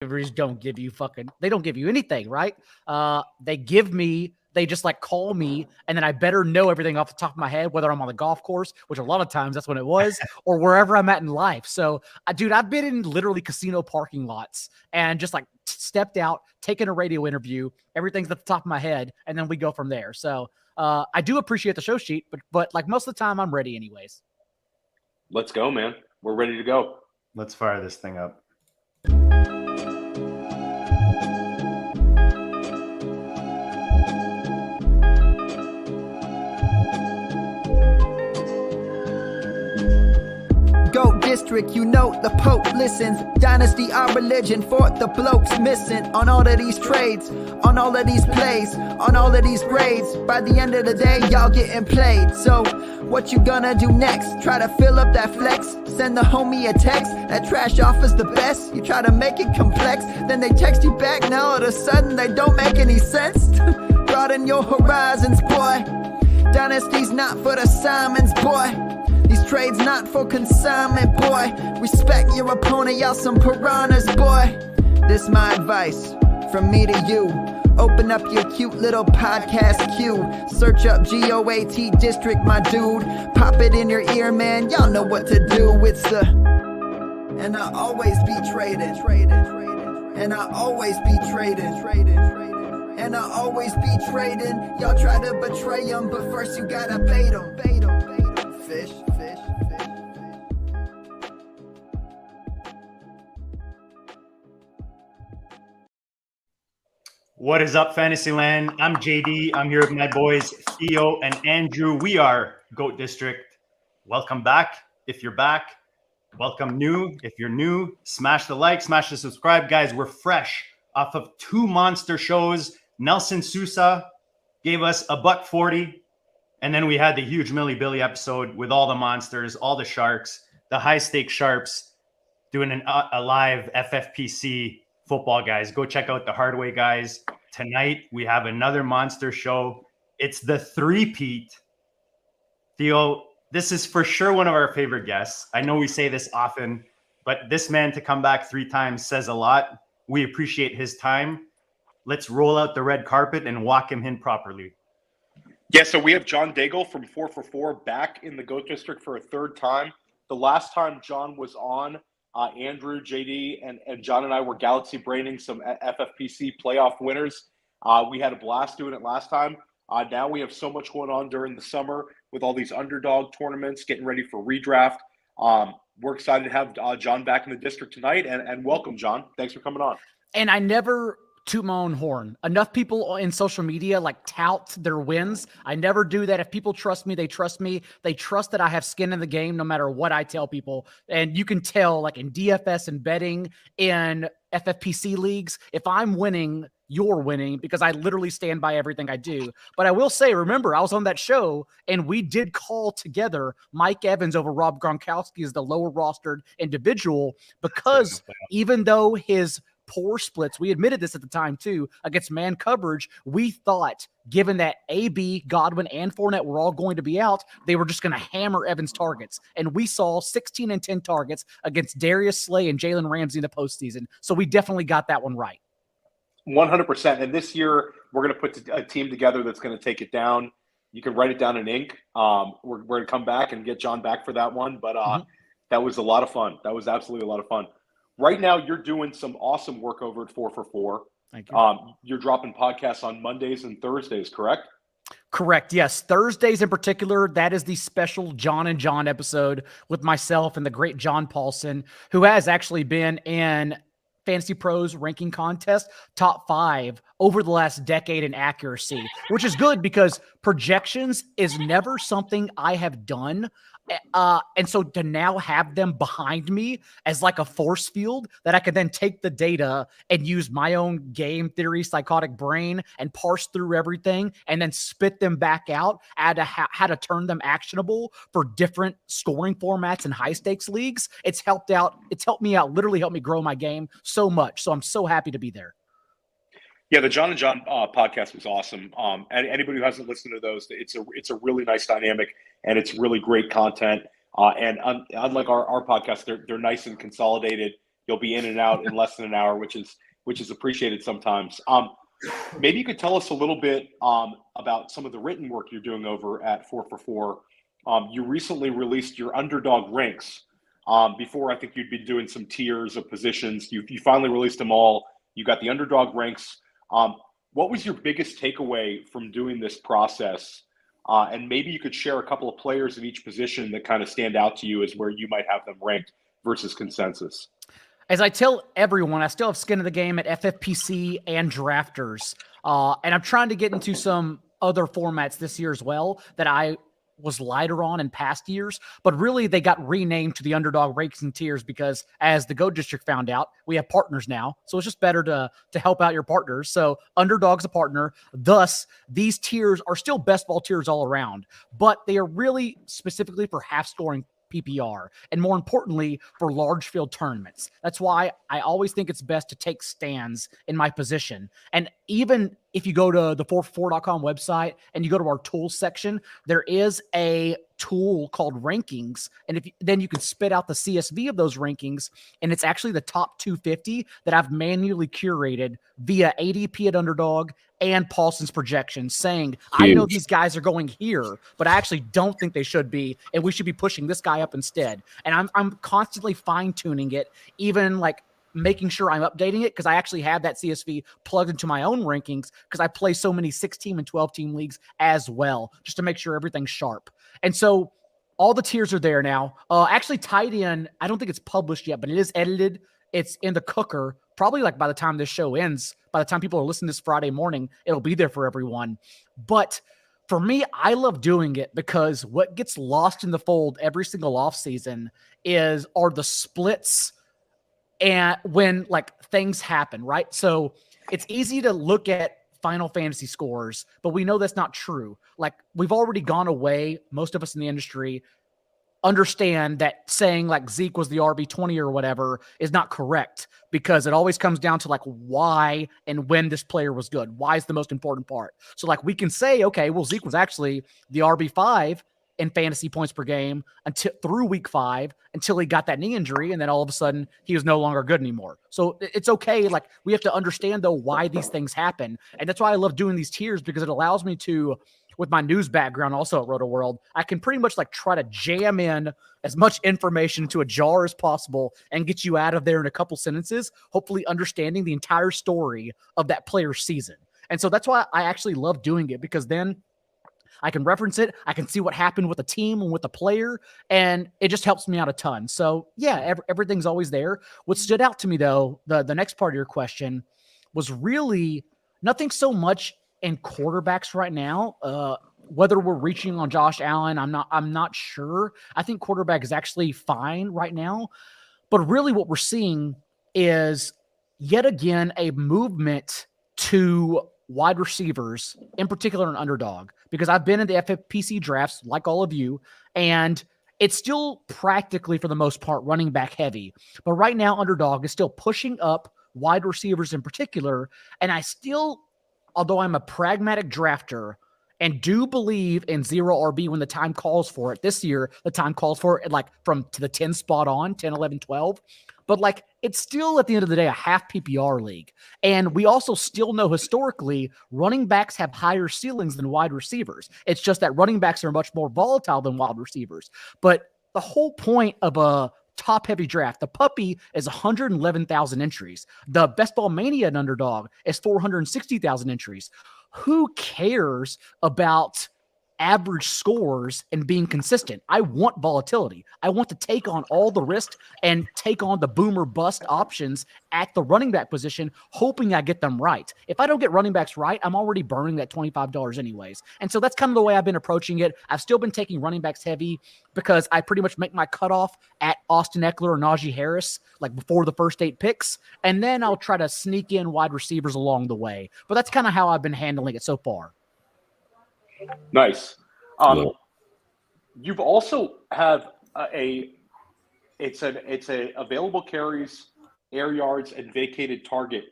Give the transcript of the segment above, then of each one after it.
don't give you they don't give you anything, right? They just like call me, and then I better know everything off the top of my head, whether I'm on the golf course, which a lot of times that's when it was, or wherever I'm at in life. So, dude, I've been in literally casino parking lots and just like stepped out, taken a radio interview. Everything's at the top of my head, and then we go from there. So, I do appreciate the show sheet, but like most of the time, I'm ready anyways. Let's go, man. We're ready to go. Let's fire this thing up. GOAT District, you know the Pope listens. Dynasty, our religion, for the blokes missing. On all of these trades, on all of these plays, on all of these grades. By the end of the day, y'all getting played. So, what you gonna do next? Try to fill up that flex? Send the homie a text? That trash offer's the best? You try to make it complex, then they text you back. Now all of a sudden, they don't make any sense. Broaden your horizons, boy. Dynasty's not for the Simons, boy. These trades not for consignment, boy. Respect your opponent, y'all some piranhas, boy. This my advice from me to you. Open up your cute little podcast queue. Search up GOAT District, my dude. Pop it in your ear, man. Y'all know what to do. It's the... And I always be traded. And I always be traded. And I always be trading. Y'all try to betray them, but first you gotta bait them. Fish. What is up, Fantasyland? I'm JD. I'm here with my boys, Theo and Andrew. We are GOAT District. Welcome back. If you're back, welcome new. If you're new, smash the like, smash the subscribe. Guys, we're fresh off of 2 monster shows. Nelson Sousa gave us $140. And then we had the huge Millie Billy episode with all the monsters, all the sharks, the high-stakes sharps doing a live FFPC football, guys. Go check out the Hardway guys. Tonight, we have another monster show. It's the three-peat. Theo, this is for sure one of our favorite guests. I know we say this often, but this man to come back 3 times says a lot. We appreciate his time. Let's roll out the red carpet and walk him in properly. Yeah, so we have John Daigle from 4 for 4 back in the GOAT District for a 3rd time. The last time John was on, Andrew, JD, and John and I were galaxy braining some FFPC playoff winners. We had a blast doing it last time. Now we have so much going on during the summer with all these underdog tournaments, getting ready for redraft. We're excited to have John back in the district tonight, and welcome, John. Thanks for coming on. And I never toot my own horn. Enough people in social media like tout their wins. I never do that. If people trust me, they trust me. They trust that I have skin in the game no matter what I tell people. And you can tell, like in DFS and betting, in FFPC leagues, if I'm winning, you're winning, because I literally stand by everything I do. But I will say, remember, I was on that show and we did call together Mike Evans over Rob Gronkowski as the lower rostered individual, because even though his poor splits, we admitted this at the time too, against man coverage, we thought, given that AB, Godwin, and Fournette were all going to be out, they were just going to hammer Evans' targets. And we saw 16 and 10 targets against Darius Slay and Jalen Ramsey in the postseason. So we definitely got that one right. 100%. And this year, we're going to put a team together that's going to take it down. You can write it down in ink. We're going to come back and get John back for that one. But that was a lot of fun. That was absolutely a lot of fun. Right now, you're doing some awesome work over at 4 for 4. Thank you. You're dropping podcasts on Mondays and Thursdays, correct? Correct. Yes. Thursdays in particular, that is the special John and John episode with myself and the great John Paulson, who has actually been in Fantasy Pros ranking contest top 5 over the last decade in accuracy, which is good because projections is never something I have done. And so to now have them behind me as like a force field that I could then take the data and use my own game theory, psychotic brain, and parse through everything and then spit them back out at how to turn them actionable for different scoring formats and high stakes leagues. It's helped me out, literally helped me grow my game so much. So I'm so happy to be there. Yeah, the John and John podcast was awesome. And anybody who hasn't listened to those, it's a really nice dynamic, and it's really great content. And unlike our podcast, they're nice and consolidated. you'll be in and out in less than an hour, which is appreciated sometimes. Maybe you could tell us a little bit about some of the written work you're doing over at 4for4. You recently released your underdog ranks. Before, I think you'd been doing some tiers of positions. You finally released them all. You got the underdog ranks. What was your biggest takeaway from doing this process? And maybe you could share a couple of players in each position that kind of stand out to you as where you might have them ranked versus consensus. As I tell everyone, I still have skin in the game at FFPC and drafters. And I'm trying to get into some other formats this year as well that I was lighter on in past years, but really they got renamed to the underdog ranks and tiers because as the GOAT District found out, we have partners now. So it's just better to help out your partners. So underdog's a partner. Thus, these tiers are still best ball tiers all around, but they are really specifically for half scoring PPR, and more importantly, for large field tournaments. That's why I always think it's best to take stands in my position. And even if you go to the 4for4.com website and you go to our tools section, there is a tool called rankings. And then you can spit out the CSV of those rankings. And it's actually the top 250 that I've manually curated via ADP at underdog and Paulson's projections saying, I know these guys are going here, but I actually don't think they should be. And we should be pushing this guy up instead. And I'm constantly fine tuning it, even like making sure I'm updating it because I actually have that CSV plugged into my own rankings because I play so many 6-team and 12-team leagues as well, just to make sure everything's sharp. And so all the tiers are there now. Actually tied in, I don't think it's published yet, but it is edited. It's in the cooker. Probably like by the time this show ends, by the time people are listening this Friday morning, it'll be there for everyone. But for me, I love doing it because what gets lost in the fold every single offseason are the splits and when like things happen, right? So it's easy to look at Final Fantasy scores, but we know that's not true. Like we've already gone away. Most of us in the industry understand that saying like Zeke was the RB20 or whatever is not correct because it always comes down to like why and when this player was good. Why is the most important part. So like we can say, okay, well, Zeke was actually the RB5 in fantasy points per game until through week 5 until he got that knee injury. And then all of a sudden he was no longer good anymore. So it's okay. Like we have to understand though, why these things happen. And that's why I love doing these tiers because it allows me to, with my news background also at Roto World, I can pretty much like try to jam in as much information into a jar as possible and get you out of there in a couple sentences, hopefully understanding the entire story of that player's season. And so that's why I actually love doing it because then I can reference it. I can see what happened with the team and with the player, and it just helps me out a ton. So yeah, everything's always there. What stood out to me though, the next part of your question was really nothing so much in quarterbacks right now. Whether we're reaching on Josh Allen, I'm not sure. I think quarterback is actually fine right now, but really what we're seeing is yet again a movement to wide receivers, in particular an underdog, because I've been in the FFPC drafts like all of you, and it's still practically for the most part running back heavy. But right now, underdog is still pushing up wide receivers in particular. And I still, although I'm a pragmatic drafter and do believe in zero RB when the time calls for it, this year, the time calls for it like from to the 10 spot on, 10, 11, 12. But like, it's still at the end of the day, a half PPR league. And we also still know historically running backs have higher ceilings than wide receivers. It's just that running backs are much more volatile than wide receivers. But the whole point of a top heavy draft, the puppy is 111,000 entries. The Best Ball Mania and underdog is 460,000 entries. Who cares about average scores and being consistent? I want volatility. I want to take on all the risk and take on the boomer bust options at the running back position, hoping I get them right. If I don't get running backs right, I'm already burning that $25 anyways. And so that's kind of the way I've been approaching it. I've still been taking running backs heavy because I pretty much make my cutoff at Austin Eckler or Najee Harris, like before the first 8 picks. And then I'll try to sneak in wide receivers along the way. But that's kind of how I've been handling it so far. Nice. You've also have it's a available carries, air yards, and vacated target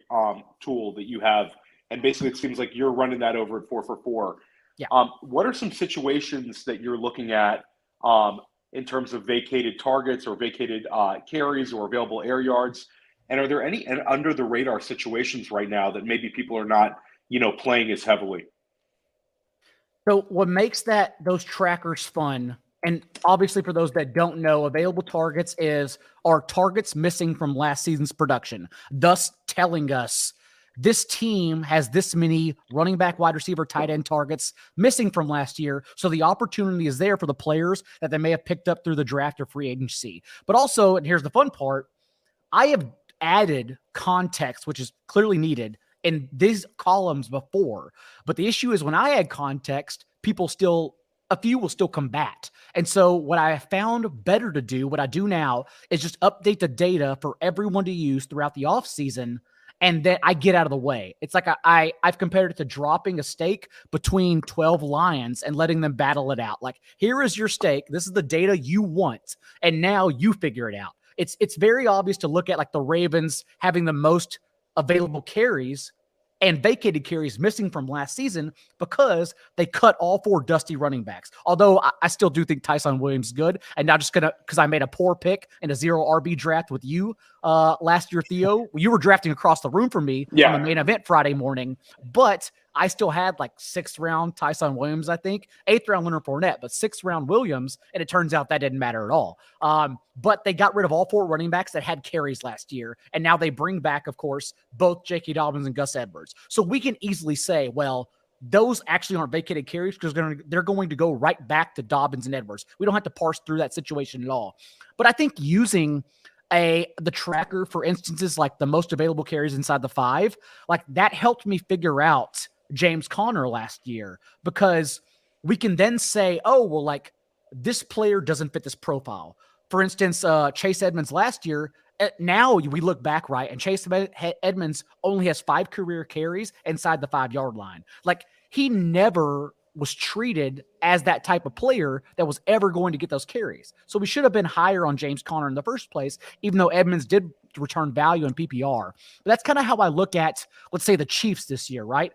tool that you have, and basically it seems like you're running that over at 4for4. Yeah. What are some situations that you're looking at in terms of vacated targets or vacated carries or available air yards? And are there any under the radar situations right now that maybe people are not, playing as heavily? So what makes those trackers fun, and obviously for those that don't know, available targets are targets missing from last season's production, thus telling us this team has this many running back, wide receiver, tight end targets missing from last year. So the opportunity is there for the players that they may have picked up through the draft or free agency. But also, and here's the fun part, I have added context, which is clearly needed in these columns before. But the issue is when I add context, a few will still combat. And so what I have found better to do, what I do now, is just update the data for everyone to use throughout the offseason. And then I get out of the way. It's like I've compared it to dropping a steak between 12 lions and letting them battle it out. Like, here is your steak. This is the data you want. And now you figure it out. It's very obvious to look at like the Ravens having the most available carries and vacated carries missing from last season because they cut all 4 dusty running backs. Although I still do think Tyson Williams is good, and not just because I made a poor pick in a 0 RB draft with you last year, Theo. You were drafting across the room from me on the main event Friday morning, but I still had like 6th round Tyson Williams, I think, 8th round Leonard Fournette, but 6th round Williams, and it turns out that didn't matter at all. But they got rid of all 4 running backs that had carries last year, and now they bring back, of course, both J.K. Dobbins and Gus Edwards. So we can easily say, well, those actually aren't vacated carries because they're going to go right back to Dobbins and Edwards. We don't have to parse through that situation at all. But I think using the tracker for instances like the most available carries inside the 5, like that helped me figure out James Conner last year, because we can then say, oh, well, like this player doesn't fit this profile. For instance, Chase Edmonds last year, now we look back, right, and Chase Edmonds only has 5 career carries inside the 5-yard line. Like, he never was treated as that type of player that was ever going to get those carries. So we should have been higher on James Conner in the first place, even though Edmonds did return value in PPR. But that's kind of how I look at, let's say, the Chiefs this year, right?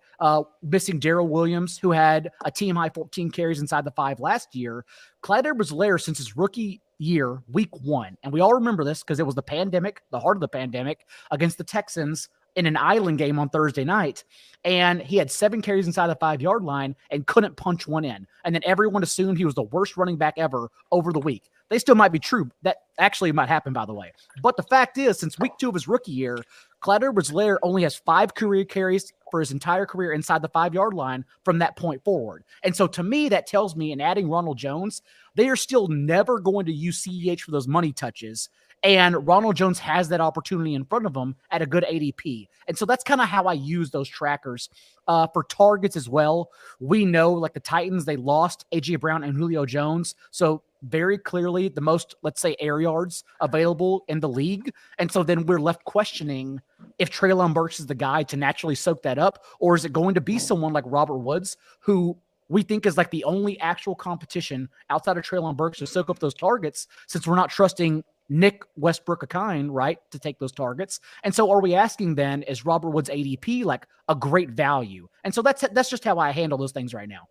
Missing Darrell Williams, who had a team high 14 carries inside the 5 last year. Clyde Edwards-Helaire, since his rookie year, week 1, and we all remember this because it was the pandemic, the heart of the pandemic, against the Texans in an island game on Thursday night, and he had 7 carries inside the 5-yard line and couldn't punch one in. And then everyone assumed he was the worst running back ever over the week. They still might be true. That actually might happen, by the way. But the fact is, since week 2 of his rookie year, Clyde Edwards-Helaire only has 5 career carries for his entire career inside the 5-yard line from that point forward. And so to me, that tells me, in adding Ronald Jones, they are still never going to use CEH for those money touches. And Ronald Jones has that opportunity in front of him at a good ADP. And so that's kind of how I use those trackers. For targets as well, we know, like the Titans, they lost A.J. Brown and Julio Jones. So very clearly the most, let's say, air yards available in the league. And so then we're left questioning if Treylon Burks is the guy to naturally soak that up, or is it going to be someone like Robert Woods, who we think is like the only actual competition outside of Treylon Burks to soak up those targets, since we're not trusting Nick Westbrook-Akine, right, to take those targets. And so are we asking then, is Robert Woods ADP like a great value? And so that's just how I handle those things right now.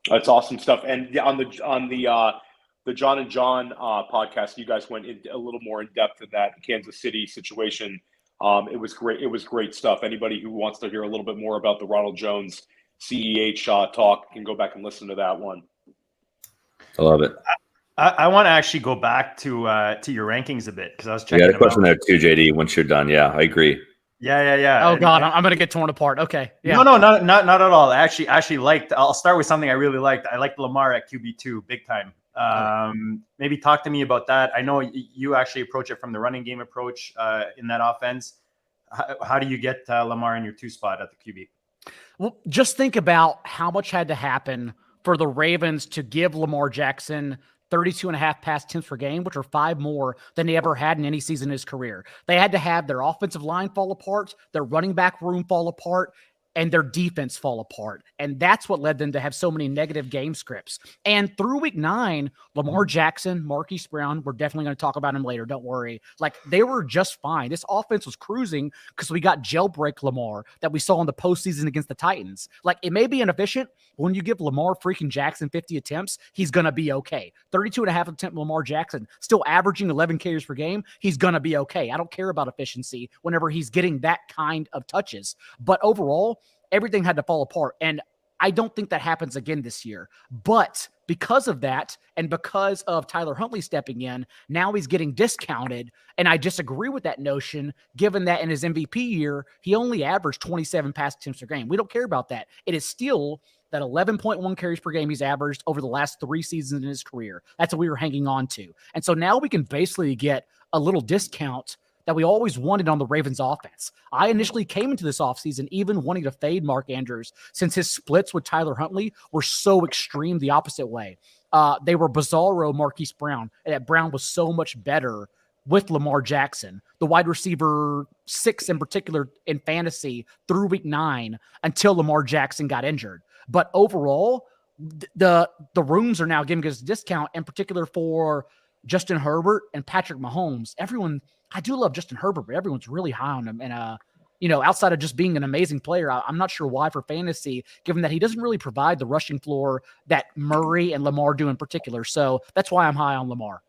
That's awesome stuff. And on the John and John podcast, you guys went a little more in depth in that Kansas City situation. It was great. It was great stuff. Anybody who wants to hear a little bit more about the Ronald Jones CEH talk can go back and listen to that one. I love it. I want to actually go back to your rankings a bit, because I was checking. You got a question there too, JD. Once you're done, yeah, I agree. Yeah. Oh God, I'm gonna get torn apart. Okay. Yeah. No, not at all. I actually liked. I'll start with something I really liked. I liked Lamar at QB2 big time. Maybe talk to me about that. I know you actually approach it from the running game approach in that offense. How do you get Lamar in your 2 spot at the QB? Well, just think about how much had to happen for the Ravens to give Lamar Jackson 32.5 pass attempts per game, which are 5 more than he ever had in any season in his career. They had to have their offensive line fall apart, their running back room fall apart, and their defense fall apart. And that's what led them to have so many negative game scripts. And through week 9, Lamar Jackson, Marquise Brown, we're definitely going to talk about him later. Don't worry. Like, they were just fine. This offense was cruising because we got jailbreak Lamar that we saw in the postseason against the Titans. Like, it may be inefficient. When you give Lamar freaking Jackson 50 attempts, he's going to be okay. 32.5 attempt Lamar Jackson, still averaging 11 carries per game. He's going to be okay. I don't care about efficiency whenever he's getting that kind of touches. But overall, everything had to fall apart. And I don't think that happens again this year. But because of that, and because of Tyler Huntley stepping in, now he's getting discounted. And I disagree with that notion, given that in his MVP year, he only averaged 27 pass attempts per game. We don't care about that. It is still that 11.1 carries per game he's averaged over the last 3 seasons in his career. That's what we were hanging on to. And so now we can basically get a little discount that we always wanted on the Ravens offense. I initially came into this offseason even wanting to fade Mark Andrews since his splits with Tyler Huntley were so extreme the opposite way. They were bizarro Marquise Brown, and that Brown was so much better with Lamar Jackson, the wide receiver 6 in particular in fantasy through week 9 until Lamar Jackson got injured. But overall, the rooms are now giving us a discount, in particular for Justin Herbert and Patrick Mahomes. Everyone, I do love Justin Herbert, but everyone's really high on him. And, outside of just being an amazing player, I'm not sure why for fantasy, given that he doesn't really provide the rushing floor that Murray and Lamar do in particular. So that's why I'm high on Lamar.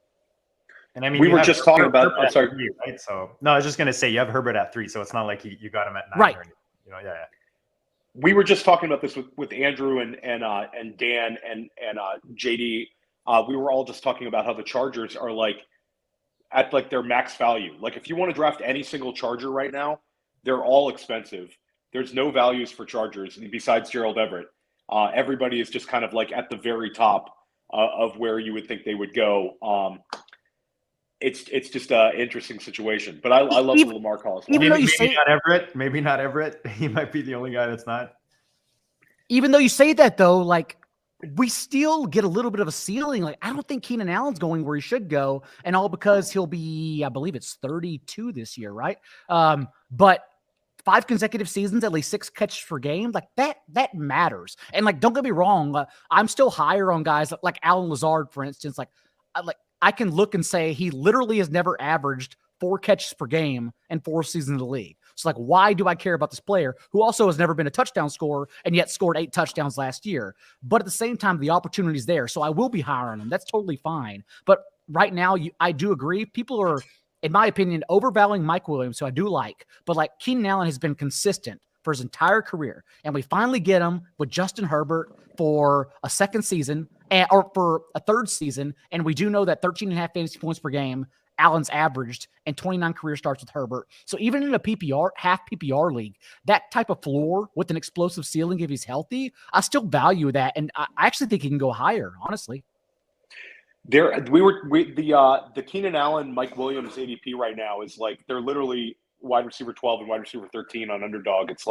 And I mean, we were just talking about, I'm sorry. 3, right? So, no, I was just going to say you have Herbert at 3, so it's not like you got him at 9. Right. Or anything, yeah. We were just talking about this with Andrew and Dan and JD. We were all just talking about how the Chargers are at their max value. Like, if you want to draft any single Charger right now, they're all expensive. There's no values for Chargers besides Gerald Everett. Everybody is just kind of at the very top of where you would think they would go. It's just an interesting situation. But I love the Lamar call as well. Maybe not Everett. He might be the only guy that's not. Even though you say that, though, we still get a little bit of a ceiling. I don't think Keenan Allen's going where he should go, and all because he'll be, I believe it's 32 this year, right? But 5 consecutive seasons, at least 6 catches per game, that matters. And don't get me wrong, I'm still higher on guys like Alan Lazard, for instance. I can look and say he literally has never averaged 4 catches per game in 4 seasons in the league. So why do I care about this player who also has never been a touchdown scorer and yet scored 8 touchdowns last year? But at the same time, the opportunity is there. So I will be higher on him. That's totally fine. But right now, I do agree. People are, in my opinion, overvaluing Mike Williams, who I do like. But Keenan Allen has been consistent for his entire career. And we finally get him with Justin Herbert for a second season or for a third season. And we do know that 13.5 fantasy points per game Allen's averaged and 29 career starts with Herbert. So even in a PPR, half PPR league, that type of floor with an explosive ceiling, if he's healthy, I still value that. And I actually think he can go higher, honestly. The Keenan Allen, Mike Williams ADP right now is they're literally wide receiver 12 and wide receiver 13 on Underdog. It's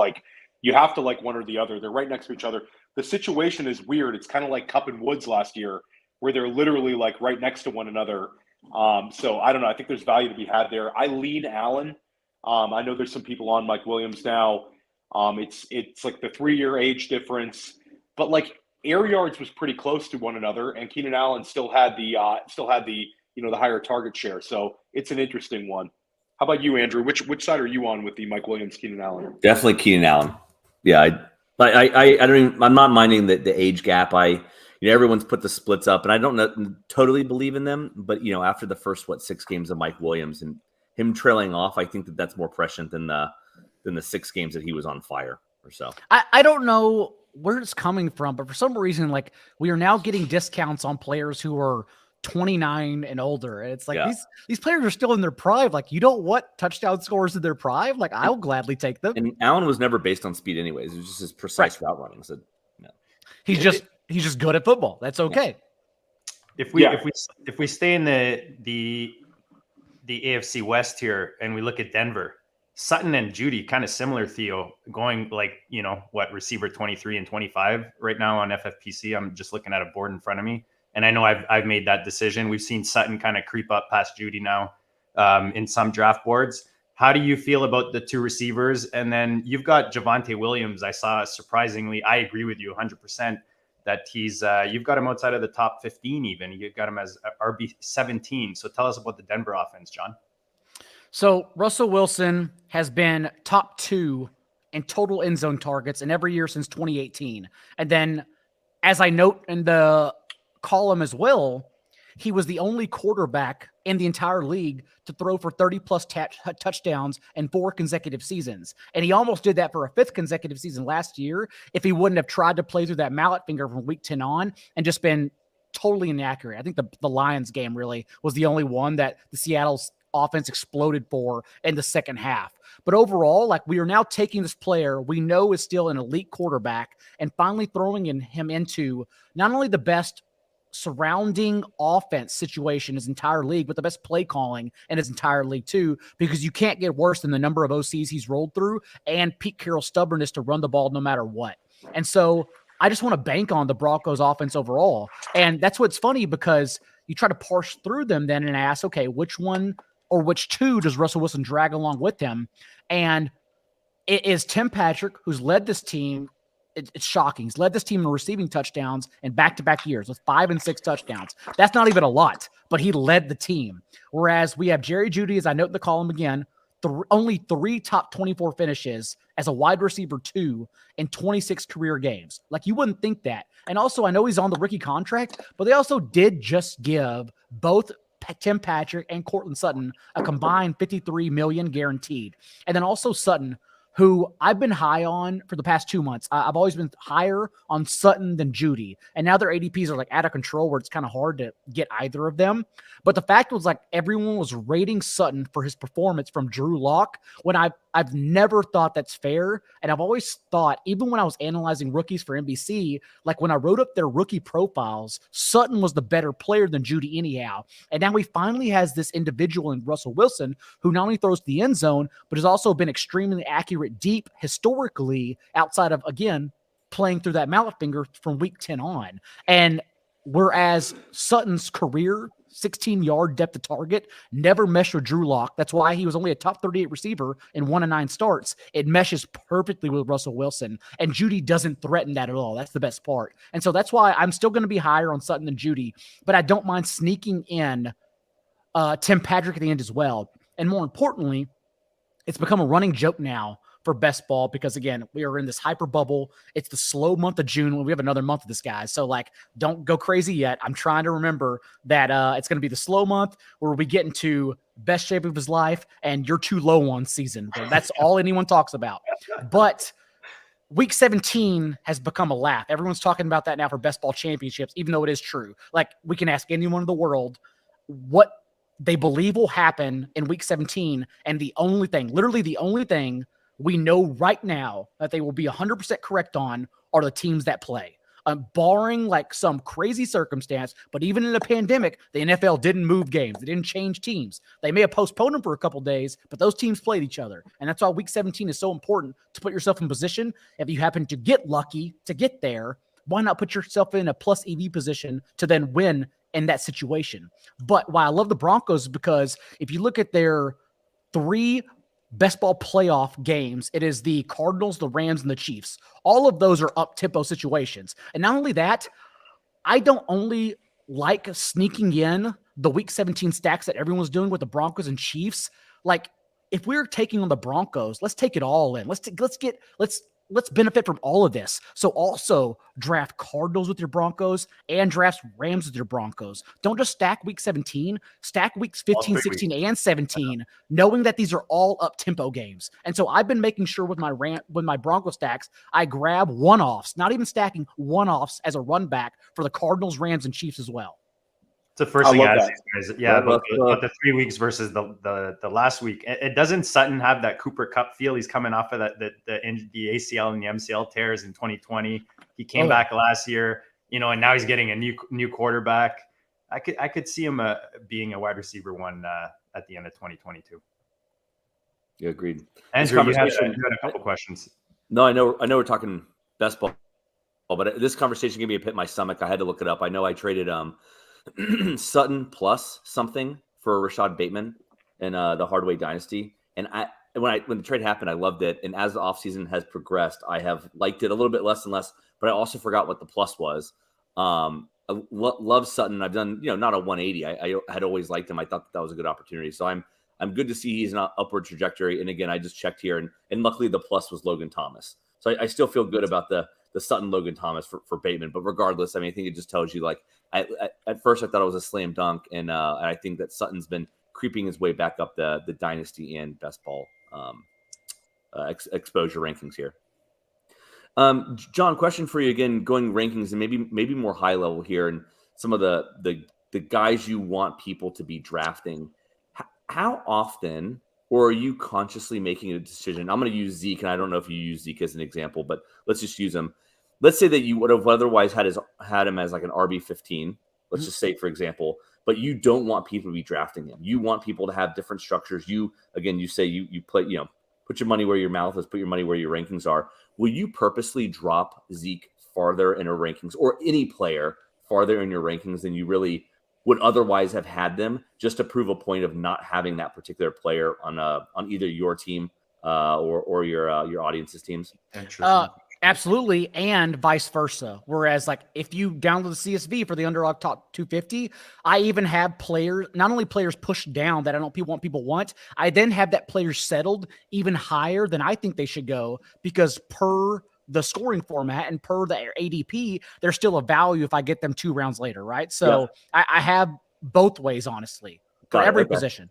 you have to one or the other. They're right next to each other. The situation is weird. It's kind of like Cup and Woods last year, where they're literally right next to one another. So I don't know. I think there's value to be had there. I lean Allen. I know there's some people on Mike Williams now. It's the 3-year age difference, but air yards was pretty close to one another, and Keenan Allen still had the the higher target share. So it's an interesting one. How about you, Andrew? Which side are you on with the Mike Williams, Keenan Allen? Definitely Keenan Allen. Yeah, I don't even, I'm not minding the age gap. Everyone's put the splits up, and I don't totally believe in them. But after the first 6 games of Mike Williams and him trailing off, I think that's more prescient than the 6 games that he was on fire or so. I don't know where it's coming from, but for some reason, we are now getting discounts on players who are 29 and older. And it's these players are still in their prime. You don't want touchdown scores in their prime. I'll gladly take them. And Allen was never based on speed anyways. It was just his precise route running. So no. He's just good at football. That's okay. If we stay in the AFC West here and we look at Denver, Sutton and Judy, kind of similar, Theo, going receiver 23 and 25 right now on FFPC. I'm just looking at a board in front of me. And I know I've made that decision. We've seen Sutton kind of creep up past Judy now in some draft boards. How do you feel about the two receivers? And then you've got Javonte Williams. I saw surprisingly, I agree with you 100% that you've got him outside of the top 15 even. You've got him as RB 17. So tell us about the Denver offense, John. So Russell Wilson has been top 2 in total end zone targets in every year since 2018. And then, as I note in the column as well, he was the only quarterback in the entire league to throw for 30-plus touchdowns in 4 consecutive seasons. And he almost did that for a 5th consecutive season last year if he wouldn't have tried to play through that mallet finger from week 10 on and just been totally inaccurate. I think the Lions game really was the only one that the Seattle's offense exploded for in the second half. But overall, like, we are now taking this player we know is still an elite quarterback and finally throwing him into not only the best surrounding offense situation in his entire league, but the best play calling in his entire league too, because you can't get worse than the number of OCs he's rolled through and Pete Carroll's stubbornness to run the ball no matter what. And so I just want to bank on the Broncos offense overall. And that's what's funny, because you try to parse through them then and ask, okay, which one or which two does Russell Wilson drag along with him? And it is Tim Patrick, who's led this team. It's shocking. He's led this team in receiving touchdowns in back-to-back years with 5 and 6 touchdowns. That's not even a lot, but he led the team. Whereas we have Jerry Jeudy, as I note in the column again, only 3 top 24 finishes as a wide receiver 2 in 26 career games. Like, you wouldn't think that. And also, I know he's on the rookie contract, but they also did just give both Tim Patrick and Cortland Sutton a combined $53 million guaranteed. And then also Sutton, who I've been high on for the past 2 months. I've always been higher on Sutton than Jeudy. And now their ADPs are like out of control where it's kind of hard to get either of them. But the fact was, like, everyone was rating Sutton for his performance from Drew Lock, when I've never thought that's fair. And I've always thought, even when I was analyzing rookies for NBC, like when I wrote up their rookie profiles, Sutton was the better player than Jeudy anyhow. And now he finally has this individual in Russell Wilson who not only throws the end zone, but has also been extremely accurate deep historically, outside of, again, playing through that mallet finger from week 10 on. And whereas Sutton's career 16-yard depth of target never meshed with Drew Lock. That's why he was only a top 38 receiver in 1 of 9 starts. It meshes perfectly with Russell Wilson, and Jeudy doesn't threaten that at all. That's the best part. And so that's why I'm still going to be higher on Sutton than Jeudy, but I don't mind sneaking in Tim Patrick at the end as well. And more importantly, it's become a running joke now for best ball, because again, we are in this hyper bubble. It's the slow month of June when we have another month of this, guys. So, like, don't go crazy yet. I'm trying to remember that it's going to be the slow month where we get into best shape of his life and you're too low on season. That's all anyone talks about. But week 17 has become a laugh. Everyone's talking about that now for best ball championships, even though it is true. Like, we can ask anyone in the world what they believe will happen in week 17. And the only thing, literally the only thing we know right now that they will be 100% correct on are the teams that play. Barring like some crazy circumstance, but even in a pandemic, the NFL didn't move games. They didn't change teams. They may have postponed them for a couple days, but those teams played each other. And that's why week 17 is so important, to put yourself in position. If you happen to get lucky to get there, why not put yourself in a plus EV position to then win in that situation? But why I love the Broncos, because if you look at their 3 best ball playoff games, it is the Cardinals, the Rams, and the Chiefs. All of those are up-tempo situations. And not only that, I don't only like sneaking in the week 17 stacks that everyone's doing with the Broncos and Chiefs. Like, if we're taking on the Broncos, let's take it all in. Let's benefit from all of this. So also draft Cardinals with your Broncos and draft Rams with your Broncos. Don't just stack week 17, stack weeks 15, 16, and 17, knowing that these are all up-tempo games. And so I've been making sure with my Bronco stacks, I grab one-offs, not even stacking one-offs as a run back for the Cardinals, Rams, and Chiefs as well. It's the first thing I asked you guys. Yeah, about the 3 weeks versus the last week. It doesn't Sutton have that Cooper Kupp feel? He's coming off of the ACL and the MCL tears in 2020. He came back last year, and now he's getting a new quarterback. I could see him being a wide receiver 1 at the end of 2022. Yeah, agreed. Andrew, you had a couple questions. No, I know we're talking best ball, but this conversation gave me a pit in my stomach. I had to look it up. I know I traded Sutton plus something for Rashad Bateman in the Hardaway Dynasty. And when the trade happened, I loved it. And as the offseason has progressed, I have liked it a little bit less and less, but I also forgot what the plus was. I love Sutton. I've done, not a 180. I had always liked him. I thought that was a good opportunity. So I'm good to see he's in an upward trajectory. And again, I just checked here, and luckily the plus was Logan Thomas. So I still feel good about the Sutton Logan Thomas for Bateman. But regardless, I mean, I think it just tells you, like, at first I thought it was a slam dunk, and I think that Sutton's been creeping his way back up the dynasty and best ball exposure rankings here. John, question for you again, going rankings and maybe more high level here, and some of the guys you want people to be drafting. How often, or are you consciously making a decision? I'm going to use Zeke, and I don't know if you use Zeke as an example, but let's just use him. Let's say that you would have otherwise had him as like an RB15. Let's just say, for example, but you don't want people to be drafting him. You want people to have different structures. You say you play, put your money where your mouth is, put your money where your rankings are. Will you purposely drop Zeke farther in your rankings, or any player farther in your rankings than you really would otherwise have had them, just to prove a point of not having that particular player on either your team or your audience's teams? Absolutely, and vice versa. Whereas, like, if you download the CSV for the Underdog Top 250, I even have players, not only players pushed down that I don't want people want, I then have that player settled even higher than I think they should go, because per the scoring format and per the ADP, there's still a value if I get them 2 rounds later, right? So I have both ways, honestly, for every position.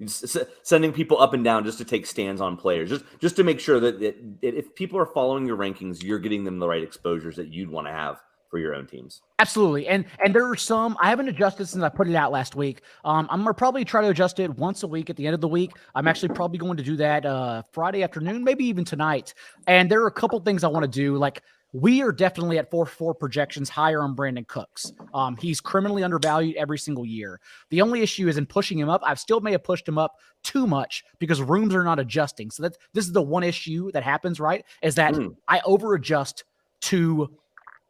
Sending people up and down just to take stands on players, just to make sure that if people are following your rankings, you're getting them the right exposures that you'd want to have for your own teams. Absolutely. And there are some, I haven't adjusted since I put it out last week. I'm going to probably try to adjust it once a week at the end of the week. I'm actually probably going to do that Friday afternoon, maybe even tonight. And there are a couple things I want to do. Like, we are definitely at 4-4 projections higher on Brandon Cooks. He's criminally undervalued every single year. The only issue is in pushing him up. I still may have pushed him up too much because rooms are not adjusting. So this is the one issue that happens, right? Is that I over adjust to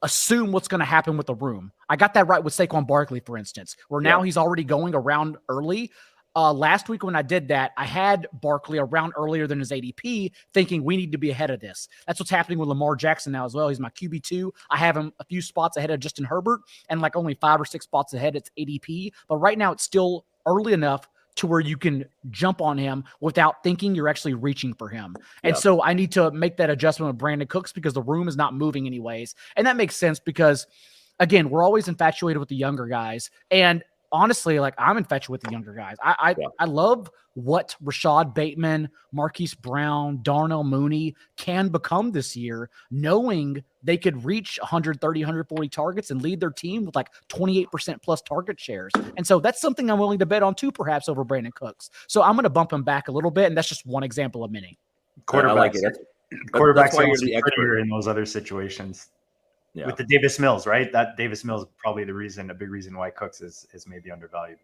assume what's going to happen with the room. I got that right with Saquon Barkley, for instance, where now he's already going around early. Last week when I did that, I had Barkley around earlier than his ADP, thinking we need to be ahead of this. That's what's happening with Lamar Jackson now as well. He's my QB2. I have him a few spots ahead of Justin Herbert, and like only 5 or 6 spots ahead it's ADP. But right now it's still early enough to where you can jump on him without thinking you're actually reaching for him. And so I need to make that adjustment with Brandon Cooks because the room is not moving anyways. And that makes sense because, again, we're always infatuated with the younger guys. And honestly, like, I'm infatuated with the younger guys. I love what Rashad Bateman, Marquise Brown, Darnell Mooney can become this year, knowing they could reach 130, 140 targets and lead their team with like 28% plus target shares. And so that's something I'm willing to bet on too, perhaps over Brandon Cooks. So I'm going to bump him back a little bit. And that's just one example of many. Quarterbacks, I like it. Quarterbacks are the expert in those other situations. Yeah. With the Davis Mills, right? That Davis Mills is probably a big reason why Cooks is maybe undervalued.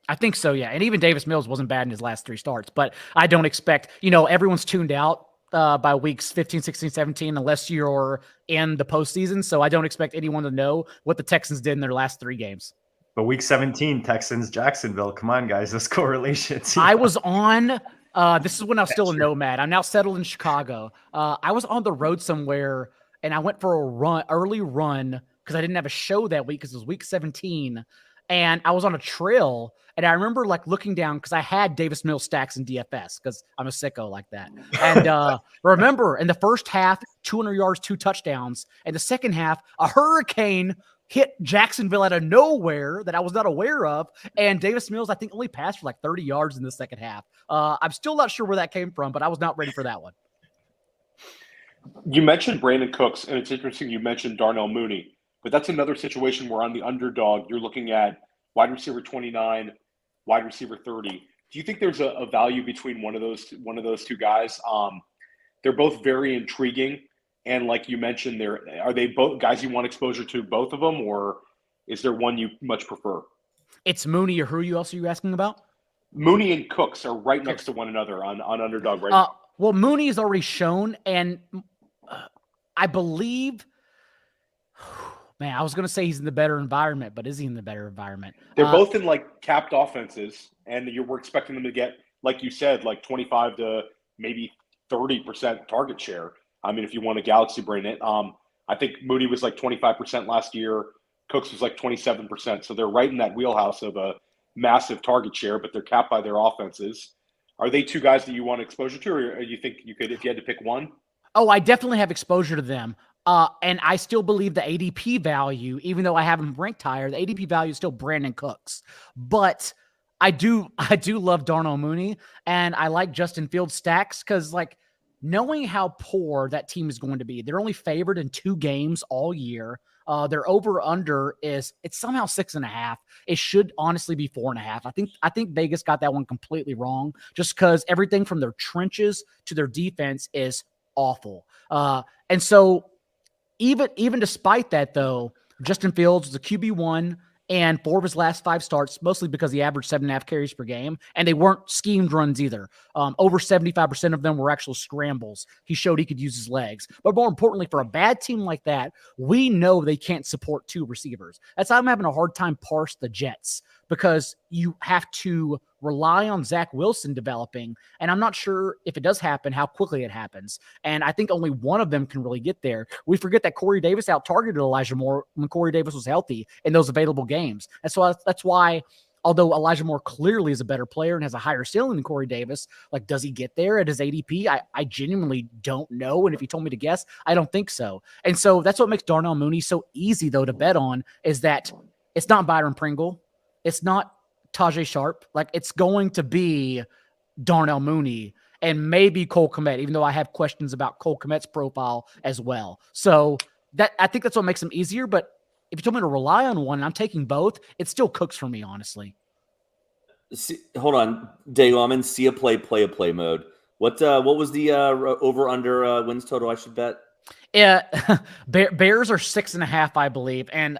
I think so, yeah. And even Davis Mills wasn't bad in his last 3 starts, but I don't expect, everyone's tuned out by weeks 15, 16, 17, unless you're in the postseason. So I don't expect anyone to know what the Texans did in their last 3 games. But week 17, Texans, Jacksonville. Come on, guys. Those correlations. I was on, this is when I was still a nomad. I'm now settled in Chicago. I was on the road somewhere, and I went for a early run because I didn't have a show that week because it was week 17. And I was on a trail, and I remember like looking down because I had Davis Mills stacks in DFS because I'm a sicko like that. And remember, in the first half, 200 yards, 2 touchdowns. And the second half, a hurricane hit Jacksonville out of nowhere that I was not aware of. And Davis Mills, I think, only passed for like 30 yards in the second half. I'm still not sure where that came from, but I was not ready for that one. You mentioned Brandon Cooks, and it's interesting you mentioned Darnell Mooney, but that's another situation where on the underdog, you're looking at wide receiver 29, wide receiver 30. Do you think there's a value between one of those 2 guys? They're both very intriguing, and like you mentioned, are they both guys you want exposure to, both of them, or is there one you much prefer? It's Mooney, or who else are you asking about? Mooney and Cooks are right next to one another on underdog right now. Well, Mooney is already shown, and I believe, man, I was going to say he's in the better environment, but is he in the better environment? They're both in like capped offenses, and we're expecting them to get like you said, like 25 to maybe 30% target share. I mean, if you want to galaxy brain it, I think Moody was like 25% last year. Cooks was like 27%. So they're right in that wheelhouse of a massive target share, but they're capped by their offenses. Are they two guys that you want exposure to, or you think you could, if you had to pick one? Oh, I definitely have exposure to them. And I still believe the ADP value, even though I have them ranked higher, the ADP value is still Brandon Cooks. But I do love Darnell Mooney, and I like Justin Fields stacks because, like, knowing how poor that team is going to be, they're only favored in 2 games all year. Their over under it's somehow 6.5. It should honestly be 4.5. I think Vegas got that one completely wrong, just because everything from their trenches to their defense is awful. And so even despite that, though, Justin Fields was a QB1 and 4 of his last 5 starts, mostly because he averaged 7.5 carries per game, and they weren't schemed runs either. Over 75% of them were actual scrambles. He showed he could use his legs. But more importantly, for a bad team like that, we know they can't support 2 receivers. That's why I'm having a hard time parse the Jets, because you have to rely on Zach Wilson developing, and I'm not sure if it does happen, how quickly it happens. And I think only one of them can really get there. We forget that Corey Davis out-targeted Elijah Moore when Corey Davis was healthy in those available games. That's why, although Elijah Moore clearly is a better player and has a higher ceiling than Corey Davis, like, does he get there at his ADP? I genuinely don't know. And if you told me to guess, I don't think so. And so that's what makes Darnell Mooney so easy, though, to bet on, is that it's not Byron Pringle. It's not Tajay Sharp. Like, it's going to be Darnell Mooney and maybe Cole Kmet, even though I have questions about Cole Kmet's profile as well. So I think that's what makes them easier. But if you told me to rely on one and I'm taking both, it still cooks for me, honestly. Hold on, Daigle. I'm in see a play mode. What was the over under wins total I should bet? Yeah, Bears are 6.5, I believe, and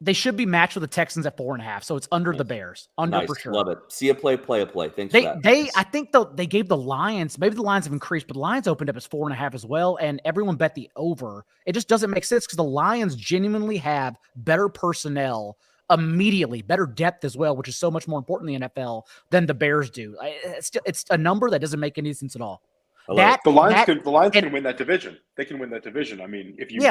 they should be matched with the Texans at 4.5. So it's under the Bears, under for sure. Love it. See a play. Thanks for that. I think they gave the Lions. Maybe the Lions have increased, but the Lions opened up as 4.5 as well, and everyone bet the over. It just doesn't make sense because the Lions genuinely have better personnel immediately, better depth as well, which is so much more important in the NFL than the Bears do. It's a number that doesn't make any sense at all. The Lions can win that division. They can win that division. I mean, if you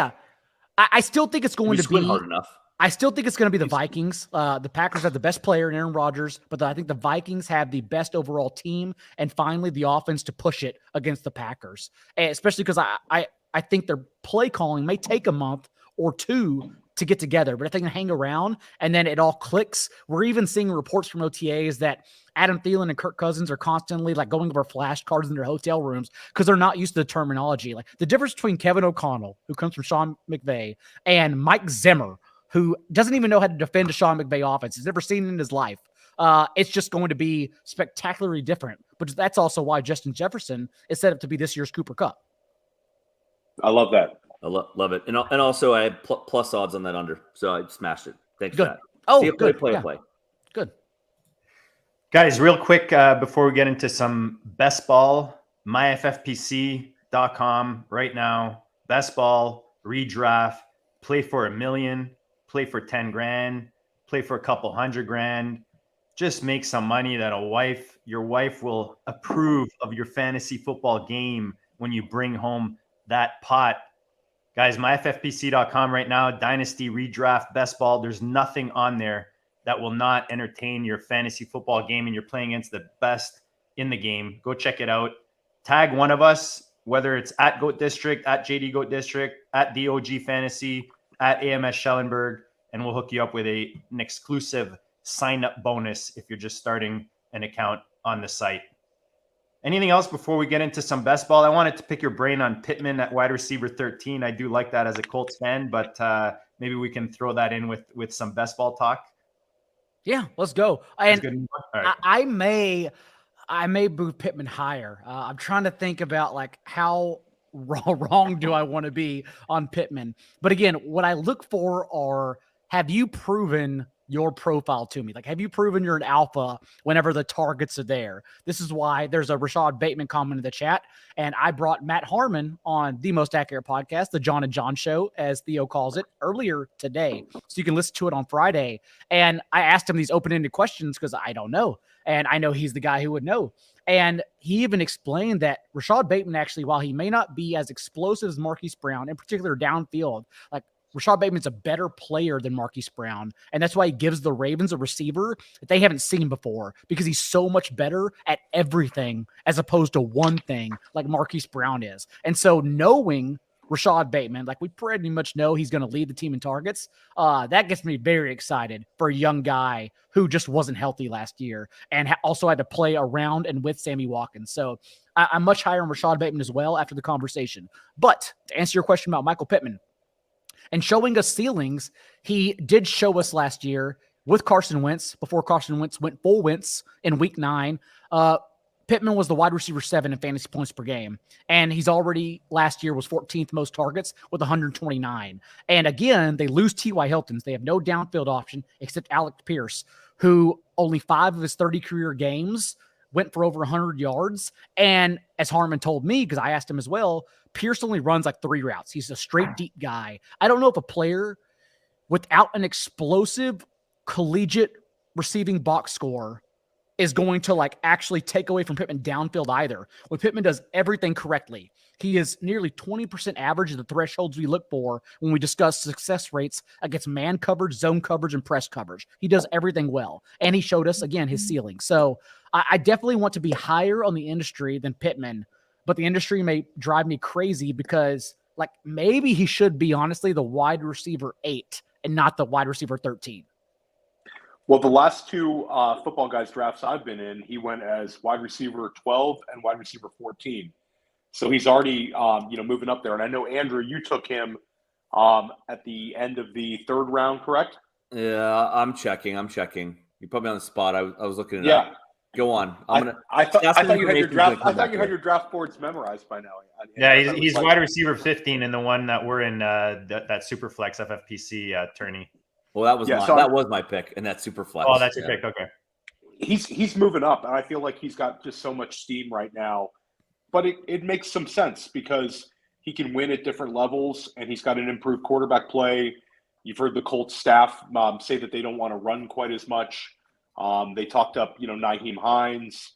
I still think it's going to be hard enough. I still think it's going to be the Vikings. The Packers have the best player in Aaron Rodgers, but I think the Vikings have the best overall team and finally the offense to push it against the Packers, and especially because I think their play calling may take a month or 2 to get together, but if they can hang around and then it all clicks. We're even seeing reports from OTAs that Adam Thielen and Kirk Cousins are constantly like going over flashcards in their hotel rooms because they're not used to the terminology. Like the difference between Kevin O'Connell, who comes from Sean McVay, and Mike Zimmer, who doesn't even know how to defend a Sean McVay offense. He's never seen it in his life. It's just going to be spectacularly different. But that's also why Justin Jefferson is set up to be this year's Cooper Kupp. I love that. I love it. And also I had plus odds on that under. So I smashed it. Thanks Good. for that. Oh, see a good. Play. Good. Guys, real quick, before we get into some best ball, myffpc.com right now. Best ball, redraft, play for $1 million, play for 10 grand, play for a couple $100,000. Just make some money that your wife will approve of your fantasy football game when you bring home that pot. Guys, myffpc.com right now, Dynasty, Redraft, Best Ball. There's nothing on there that will not entertain your fantasy football game, and you're playing against the best in the game. Go check it out. Tag one of us, whether it's at Goat District, at JD Goat District, at DOG Fantasy, at AMS Schellenberg, and we'll hook you up with an exclusive sign-up bonus if you're just starting an account on the site. Anything else before we get into some best ball? I wanted to pick your brain on Pittman at wide receiver 13. I do like that as a Colts fan, but maybe we can throw that in with some best ball talk. Yeah, let's go. And right. I may move Pittman higher. I'm trying to think about like how wrong do I want to be on Pittman. But again, what I look for are, have you proven your profile to me? Like, have you proven you're an alpha whenever the targets are there? This is why there's a Rashad Bateman comment in the chat. And I brought Matt Harmon on the Most Accurate Podcast, the John and John Show, as Theo calls it, earlier today. So you can listen to it on Friday. And I asked him these open-ended questions because I don't know. And I know he's the guy who would know. And he even explained that Rashad Bateman actually, while he may not be as explosive as Marquise Brown, in particular downfield, like Rashad Bateman's a better player than Marquise Brown. And that's why he gives the Ravens a receiver that they haven't seen before, because he's so much better at everything as opposed to one thing like Marquise Brown is. And so knowing Rashad Bateman, like we pretty much know he's going to lead the team in targets, that gets me very excited for a young guy who just wasn't healthy last year and also had to play around and with Sammy Watkins. So I'm much higher on Rashad Bateman as well after the conversation. But to answer your question about Michael Pittman and showing us ceilings, he did show us last year with Carson Wentz, before Carson Wentz went full Wentz in week 9. Pittman was the wide receiver 7 in fantasy points per game. And he's already last year was 14th most targets with 129. And again, they lose T.Y. Hilton. They have no downfield option except Alec Pierce, who only 5 of his 30 career games went for over 100 yards. And as Harmon told me, because I asked him as well, Pierce only runs like 3 routes. He's a straight deep guy. I don't know if a player without an explosive collegiate receiving box score is going to like actually take away from Pittman downfield either. When Pittman does everything correctly, he is nearly 20% average of the thresholds we look for when we discuss success rates against man coverage, zone coverage, and press coverage. He does everything well. And he showed us, again, his ceiling. So I definitely want to be higher on the industry than Pittman, but the industry may drive me crazy because like maybe he should be honestly the wide receiver 8 and not the wide receiver 13. Well, the last 2 football guys drafts I've been in, he went as wide receiver 12 and wide receiver 14. So he's already, moving up there. And I know, Andrew, you took him at the end of the 3rd round, correct? Yeah, I'm checking. You put me on the spot. I was looking it up. Go on. I thought you had your draft. I thought you had your draft boards memorized by now. Yeah, he's wide receiver 15 in the one that we're in that Superflex FFPC tourney. Well, that was my pick, and that's super flex. Oh, that's your pick. Okay. He's moving up, and I feel like he's got just so much steam right now. But it makes some sense because he can win at different levels, and he's got an improved quarterback play. You've heard the Colts staff say that they don't want to run quite as much. They talked up, Nyheim Hines.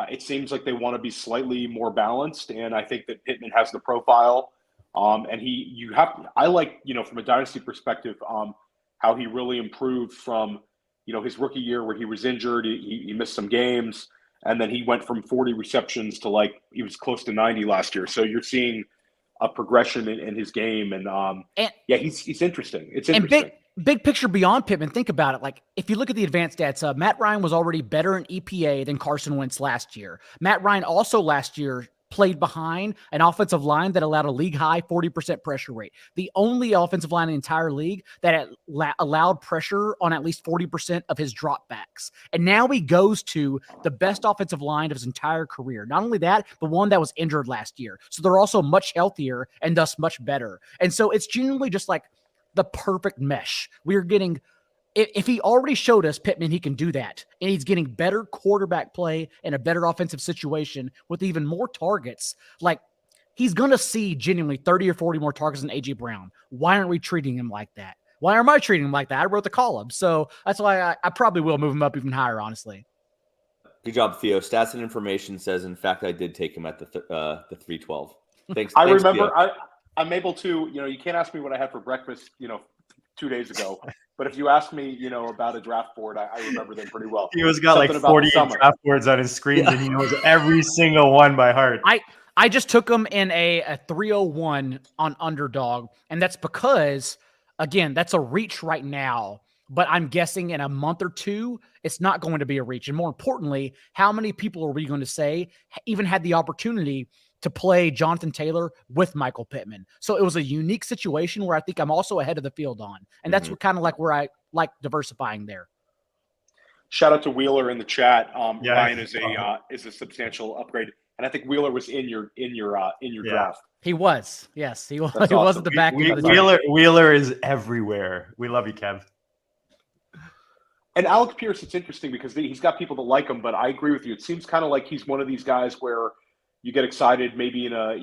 It seems like they want to be slightly more balanced, and I think that Pittman has the profile. And I like, from a dynasty perspective, how he really improved from, his rookie year where he was injured. He missed some games, and then he went from 40 receptions to he was close to 90 last year. So you're seeing a progression in his game, and he's interesting. It's interesting. And big picture beyond Pittman, think about it. Like if you look at the advanced stats, Matt Ryan was already better in EPA than Carson Wentz last year. Matt Ryan also last year played behind an offensive line that allowed a league-high 40% pressure rate. The only offensive line in the entire league that allowed pressure on at least 40% of his dropbacks. And now he goes to the best offensive line of his entire career. Not only that, but one that was injured last year. So they're also much healthier and thus much better. And so it's genuinely just like the perfect mesh. We're getting... If he already showed us, Pittman, he can do that, and he's getting better quarterback play in a better offensive situation with even more targets, like he's going to see genuinely 30 or 40 more targets than A.J. Brown. Why aren't we treating him like that? Why am I treating him like that? I wrote the column. So that's why I probably will move him up even higher, honestly. Good job, Theo. Stats and Information says, in fact, I did take him at the 312. Thanks. I thanks, remember Theo. I'm able to, you can't ask me what I had for breakfast, 2 days ago. But if you ask me, about a draft board, I remember them pretty well. He was got like 48 draft boards on his screen, and he knows every single one by heart. I just took him in a 301 on Underdog, and that's because, again, that's a reach right now. But I'm guessing in a month or 2, it's not going to be a reach. And more importantly, how many people are we going to say even had the opportunity to play Jonathan Taylor with Michael Pittman? So it was a unique situation where I think I'm also ahead of the field on. And that's what kind of like where I like diversifying there. Shout out to Wheeler in the chat. Ryan is a substantial upgrade. And I think Wheeler was in your draft. He was. Yes, he was. That's he awesome. was at the back. Wheeler is everywhere. We love you, Kev. And Alec Pierce, it's interesting because he's got people that like him, but I agree with you. It seems kind of like he's one of these guys where you get excited maybe in a,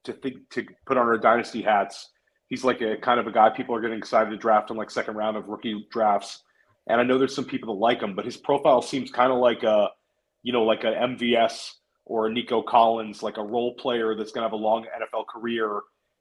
to put on our dynasty hats. He's like a kind of a guy people are getting excited to draft in like second round of rookie drafts. And I know there's some people that like him, but his profile seems kind of like like a MVS or a Nico Collins, like a role player that's going to have a long NFL career.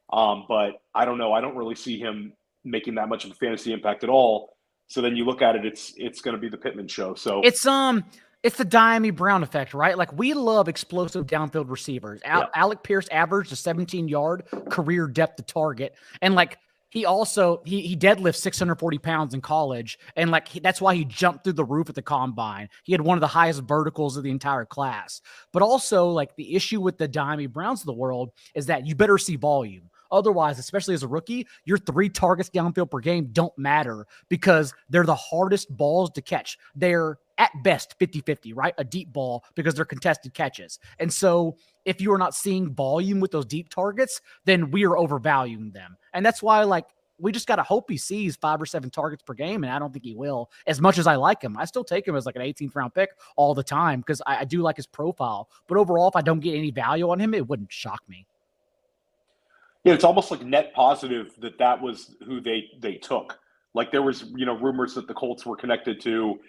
But I don't know. I don't really see him making that much of a fantasy impact at all. So then you look at it, it's going to be the Pittman show. So it's the Diami Brown effect, right? Like, we love explosive downfield receivers. Alec Pierce averaged a 17-yard career depth to target, and like, he also he deadlifts 640 pounds in college, and like, that's why he jumped through the roof at the combine. He had one of the highest verticals of the entire class. But also, like, the issue with the Diami Browns of the world is that you better see volume. Otherwise, especially as a rookie, your 3 targets downfield per game don't matter, because they're the hardest balls to catch. They're at best 50-50, right? A deep ball, because they're contested catches. And so if you are not seeing volume with those deep targets, then we are overvaluing them. And that's why, like, we just got to hope he sees 5 or 7 targets per game. And I don't think he will. As much as I like him, I still take him as like an 18th round pick all the time, because I do like his profile. But overall, if I don't get any value on him, it wouldn't shock me. Yeah, it's almost like net positive that was who they took. Like, there was, rumors that the Colts were connected to,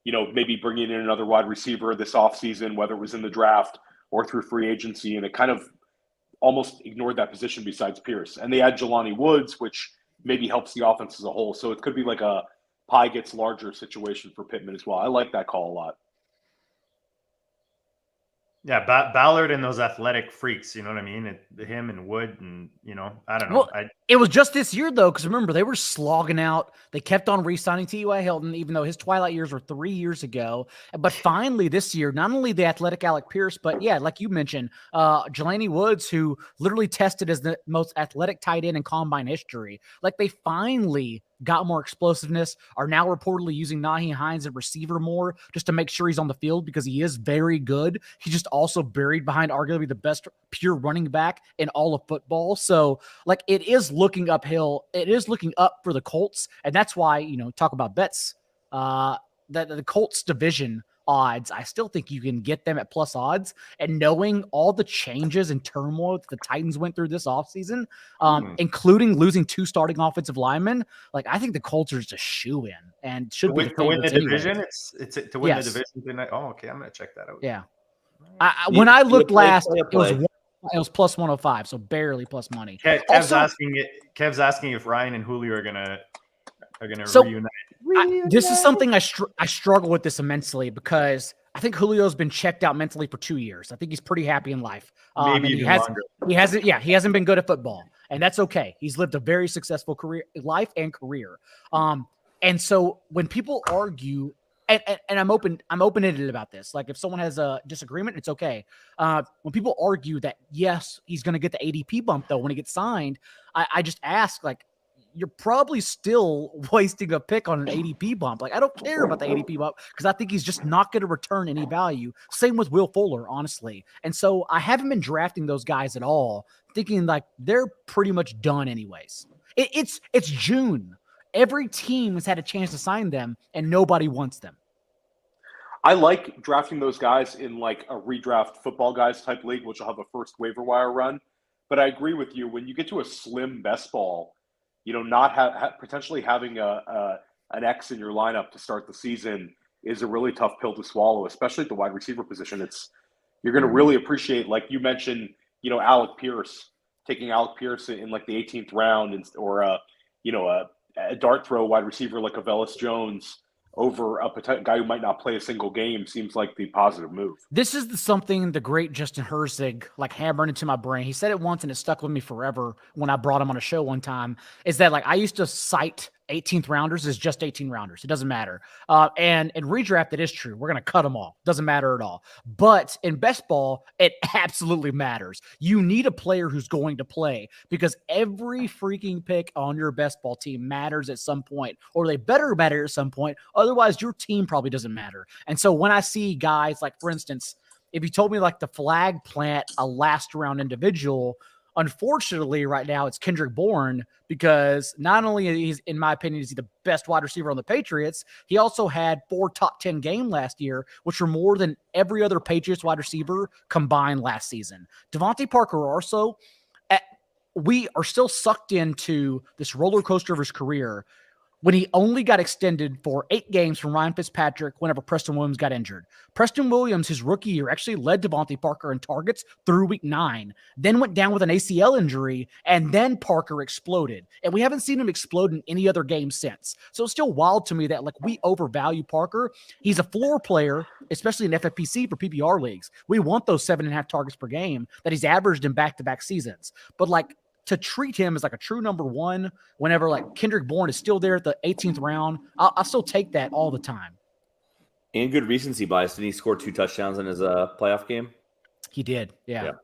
maybe bringing in another wide receiver this offseason, whether it was in the draft or through free agency, and it kind of almost ignored that position besides Pierce. And they had Jelani Woods, which maybe helps the offense as a whole. So it could be like a pie gets larger situation for Pittman as well. I like that call a lot. Yeah, Ballard and those athletic freaks, you know what I mean? Him and Wood, and I don't know. Well, it was just this year, though, because remember, they were slogging out. They kept on re-signing T.Y. Hilton, even though his twilight years were 3 years ago. But finally this year, not only the athletic Alec Pierce, but yeah, like you mentioned, Jelani Woods, who literally tested as the most athletic tight end in combine history. Like, they finally got more explosiveness, are now reportedly using Naheem Hines at receiver more, just to make sure he's on the field, because he is very good. He's just also buried behind arguably the best pure running back in all of football. So, like, it is looking uphill. It is looking up for the Colts. And that's why, talk about bets, that the Colts division odds, I still think you can get them at plus odds. And knowing all the changes and turmoil that the Titans went through this offseason, including losing 2 starting offensive linemen, like, I think the Colts are just a shoe-in and should be to win the division. Anyway. It's to win the division tonight. Oh, okay. I'm gonna check that out. Yeah. When I looked last, it was plus 105, so barely plus money. Kev's asking if Ryan and Julio are gonna reunite. This is something I struggle with this immensely, because I think Julio's been checked out mentally for 2 years. I think he's pretty happy in life. Maybe even longer. He hasn't been good at football, and that's okay. He's lived a very successful life and career. And so when people argue, and I'm open-ended about this. Like, if someone has a disagreement, it's okay. When people argue that, yes, he's going to get the ADP bump, though, when he gets signed, I just ask, like, you're probably still wasting a pick on an ADP bump. Like, I don't care about the ADP bump, because I think he's just not going to return any value. Same with Will Fuller, honestly. And so I haven't been drafting those guys at all, thinking like they're pretty much done anyways. It's June. Every team has had a chance to sign them, and nobody wants them. I like drafting those guys in like a redraft football guys type league, which will have a first waiver wire run. But I agree with you, when you get to a slim best ball, not potentially having an X in your lineup to start the season is a really tough pill to swallow, especially at the wide receiver position. You're going to really appreciate, like you mentioned, Alec Pierce, taking Alec Pierce in like the 18th round, or a dart throw wide receiver like a Velus Jones over a guy who might not play a single game seems like the positive move. This is something the great Justin Herzig like hammered into my brain. He said it once and it stuck with me forever when I brought him on a show one time, is that like I used to cite 18th rounders as just 18 rounders. It doesn't matter. And in redraft, it is true. We're going to cut them all. Doesn't matter at all. But in best ball, it absolutely matters. You need a player who's going to play, because every freaking pick on your best ball team matters at some point, or they better matter at some point. Otherwise, your team probably doesn't matter. And so when I see guys like, for instance, if you told me like the flag plant a last round individual, unfortunately, right now it's Kendrick Bourne, because not only is, in my opinion, is he the best wide receiver on the Patriots, he also had 4 top 10 games last year, which were more than every other Patriots wide receiver combined last season. Devontae Parker also, we are still sucked into this roller coaster of his career. when he only got extended for 8 games from Ryan Fitzpatrick whenever Preston Williams got injured. Preston Williams, his rookie year, actually led Devontae Parker in targets through week 9, then went down with an ACL injury, and then Parker exploded. And we haven't seen him explode in any other game since. So it's still wild to me that like we overvalue Parker. He's a floor player, especially in FFPC for PPR leagues. We want those 7.5 targets per game that he's averaged in back-to-back seasons. But like, to treat him as like a true number one whenever like Kendrick Bourne is still there at the 18th round, I'll still take that all the time. And good recency bias. Didn't he score 2 touchdowns in his playoff game? He did. Yeah.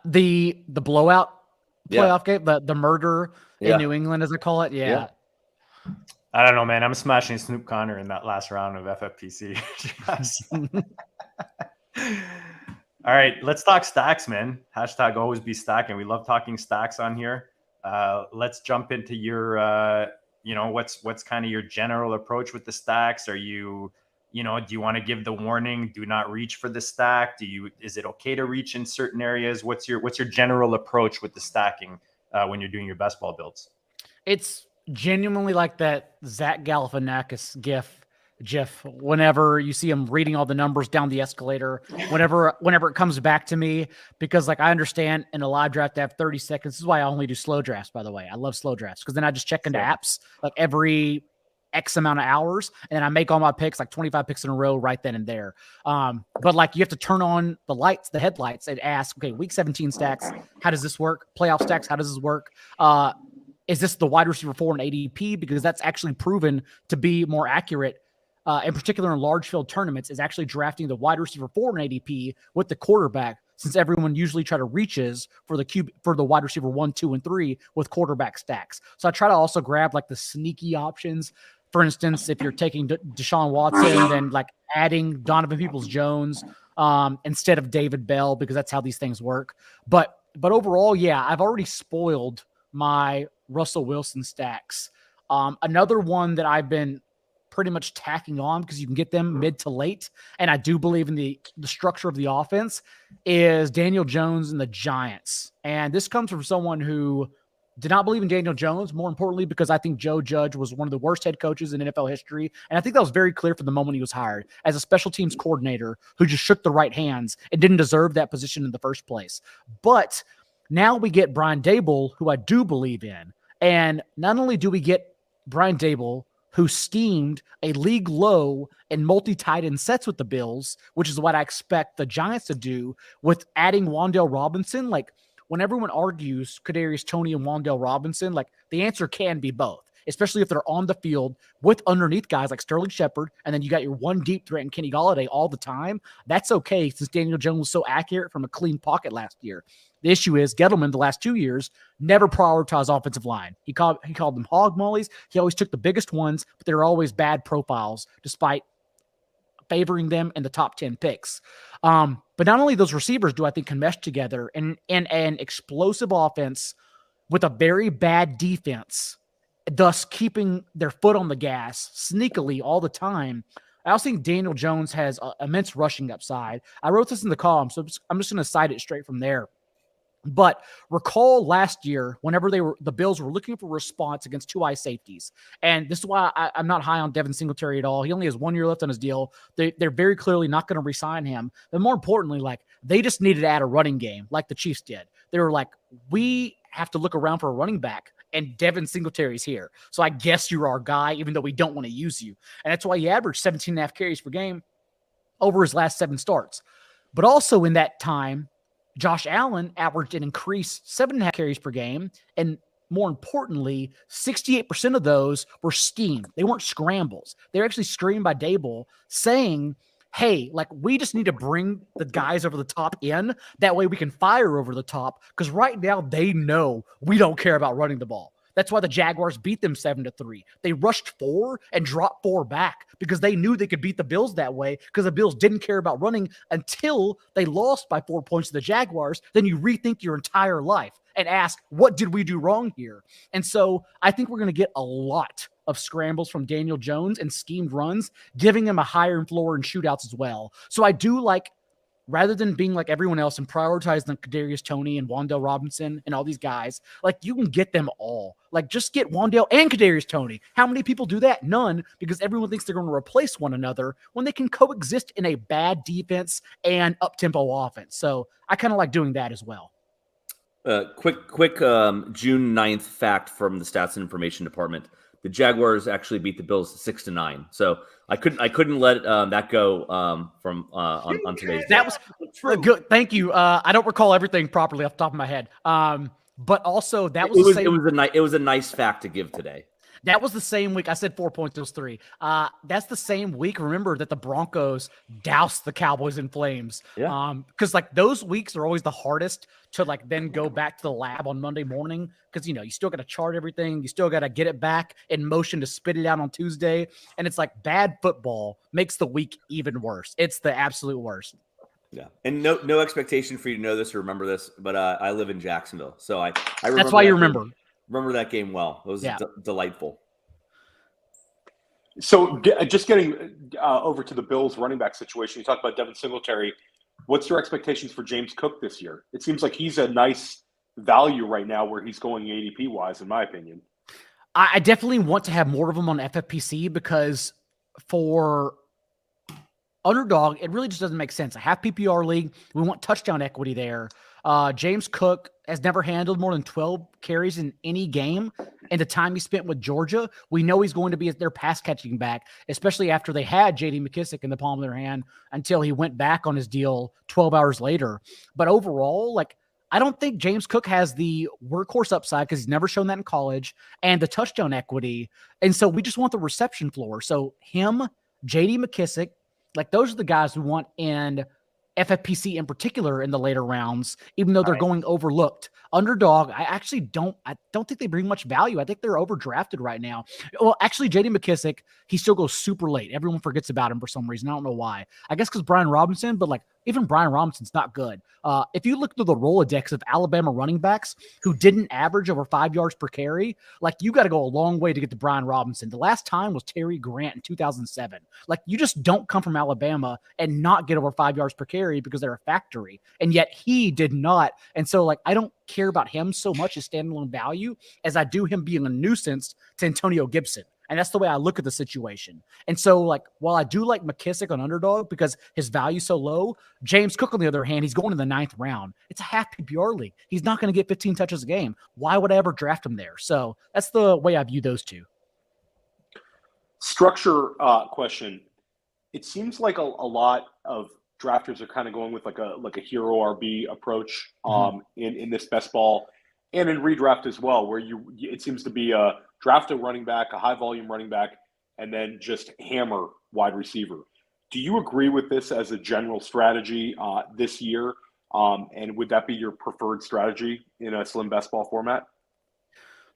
The blowout playoff game, the murder in New England, as I call it. Yeah. I don't know, man. I'm smashing Snoop Connor in that last round of FFPC. All right, let's talk stacks, man. Hashtag always be stacking. We love talking stacks on here. Let's jump into your, what's kind of your general approach with the stacks? Are you, do you want to give the warning, do not reach for the stack? Is it okay to reach in certain areas? What's your general approach with the stacking when you're doing your best ball builds? It's genuinely like that Zach Galifianakis GIF whenever you see him reading all the numbers down the escalator, whenever it comes back to me, because like I understand in a live draft to have 30 seconds. This is why I only do slow drafts, by the way. I love slow drafts because then I just check into apps like every X amount of hours, and then I make all my picks, like 25 picks in a row right then and there. But like you have to turn on the headlights and ask, okay, week 17 stacks, how does this work? Playoff stacks, how does this work? Is this the wide receiver 4 in ADP? Because that's actually proven to be more accurate. In particular in large field tournaments, is actually drafting the wide receiver 4 in ADP with the quarterback, since everyone usually try to reaches for the wide receiver 1, 2, and 3 with quarterback stacks. So I try to also grab like the sneaky options. For instance, if you're taking Deshaun Watson, then like adding Donovan Peoples-Jones instead of David Bell, because that's how these things work. But overall, yeah, I've already spoiled my Russell Wilson stacks. Another one that I've been pretty much tacking on because you can get them mid to late, and I do believe in the structure of the offense, is Daniel Jones and the Giants. And this comes from someone who did not believe in Daniel Jones, more importantly, because I think Joe Judge was one of the worst head coaches in NFL history. And I think that was very clear from the moment he was hired as a special teams coordinator who just shook the right hands and didn't deserve that position in the first place. But now we get Brian Daigle, who I do believe in. And not only do we get Brian Daigle, who steamed a league low in multi-tight end sets with the Bills, which is what I expect the Giants to do with adding Wan'Dale Robinson. Like, when everyone argues Kadarius Toney and Wan'Dale Robinson, like the answer can be both, especially if they're on the field with underneath guys like Sterling Shepard, and then you got your one deep threat in Kenny Golladay all the time. That's okay, since Daniel Jones was so accurate from a clean pocket last year. The issue is Gettleman the last 2 years never prioritized offensive line. He called them hog mollies. He always took the biggest ones, but they were always bad profiles despite favoring them in the top 10 picks. But not only those receivers do I think can mesh together in an explosive offense with a very bad defense, thus keeping their foot on the gas sneakily all the time. I also think Daniel Jones has immense rushing upside. I wrote this in the column, so I'm just going to cite it straight from there. But recall last year, whenever the Bills were looking for response against 2 high safeties, and this is why I'm not high on Devin Singletary at all. He only has 1 year left on his deal. They're very clearly not going to re-sign him. But more importantly, like they just needed to add a running game, like the Chiefs did. They were like, we have to look around for a running back, and Devin Singletary's here. So I guess you're our guy, even though we don't want to use you. And that's why he averaged 17.5 carries per game over his last 7 starts. But also in that time, Josh Allen averaged an increased 7.5 carries per game. And more importantly, 68% of those were schemed. They weren't scrambles. They were actually screened by Daigle saying, hey, like we just need to bring the guys over the top in. That way we can fire over the top. Because right now they know we don't care about running the ball. That's why the Jaguars beat them 7-3. They rushed 4 and dropped 4 back because they knew they could beat the Bills that way, because the Bills didn't care about running until they lost by 4 points to the Jaguars. Then you rethink your entire life and ask, what did we do wrong here? And so I think we're going to get a lot of scrambles from Daniel Jones and schemed runs, giving him a higher floor in shootouts as well. So I do like rather than being like everyone else and prioritizing Kadarius Toney and Wan'Dale Robinson and all these guys, like you can get them all. Like just get Wan'Dale and Kadarius Toney. How many people do that? None, because everyone thinks they're going to replace one another when they can coexist in a bad defense and up-tempo offense. So I kind of like doing that as well. Quick June 9th fact from the Stats and Information Department. The Jaguars actually beat the Bills 6-9. So I couldn't let that go from on today's. That was good. Thank you. I don't recall everything properly off the top of my head. But also that was it was a nice fact to give today. That was the same week. I said 4 points. It was 3. That's the same week. Remember that the Broncos doused the Cowboys in flames. Yeah. Because like those weeks are always the hardest to like then go back to the lab on Monday morning. Because you still got to chart everything. You still got to get it back in motion to spit it out on Tuesday. And it's like bad football makes the week even worse. It's the absolute worst. Yeah, and no expectation for you to know this or remember this, but I live in Jacksonville, so I remember. That's why you remember. Remember that game well. It was delightful. So just getting over to the Bills running back situation, you talked about Devin Singletary. What's your expectations for James Cook this year? It seems like he's a nice value right now where he's going ADP-wise, in my opinion. I definitely want to have more of them on FFPC because for underdog, it really just doesn't make sense. A half PPR league, we want touchdown equity there. James Cook has never handled more than 12 carries in any game in the time he spent with Georgia. We know he's going to be their pass catching back, especially after they had J.D. McKissick in the palm of their hand until he went back on his deal 12 hours later. But overall, like, I don't think James Cook has the workhorse upside because he's never shown that in college and the touchdown equity. And so we just want the reception floor. So him, J.D. McKissick, like those are the guys we want in FFPC in particular in the later rounds, even though they're going overlooked. Underdog, I don't think they bring much value. I think they're overdrafted right now. Well, actually, J.D. McKissick, he still goes super late. Everyone forgets about him for some reason. I don't know why. I guess because Brian Robinson, but like even Brian Robinson's not good. If you look through the Rolodex of Alabama running backs who didn't average over 5 yards per carry, like you got to go a long way to get to Brian Robinson. The last time was Terry Grant in 2007. Like you just don't come from Alabama and not get over 5 yards per carry because they're a factory. And yet he did not. And so like, I don't care about him so much as standalone value as I do him being a nuisance to Antonio Gibson. And that's the way I look at the situation. And so, like, while I do like McKissick on underdog because his value's so low, James Cook, on the other hand, he's going in the 9th round. It's a half PPR league. He's not going to get 15 touches a game. Why would I ever draft him there? So that's the way I view those two. Structure question. It seems like a lot of drafters are kind of going with like a hero RB approach in this best ball and in redraft as well, where it seems to be a draft a running back, a high volume running back, and then just hammer wide receiver. Do you agree with this as a general strategy this year? And would that be your preferred strategy in a slim best ball format?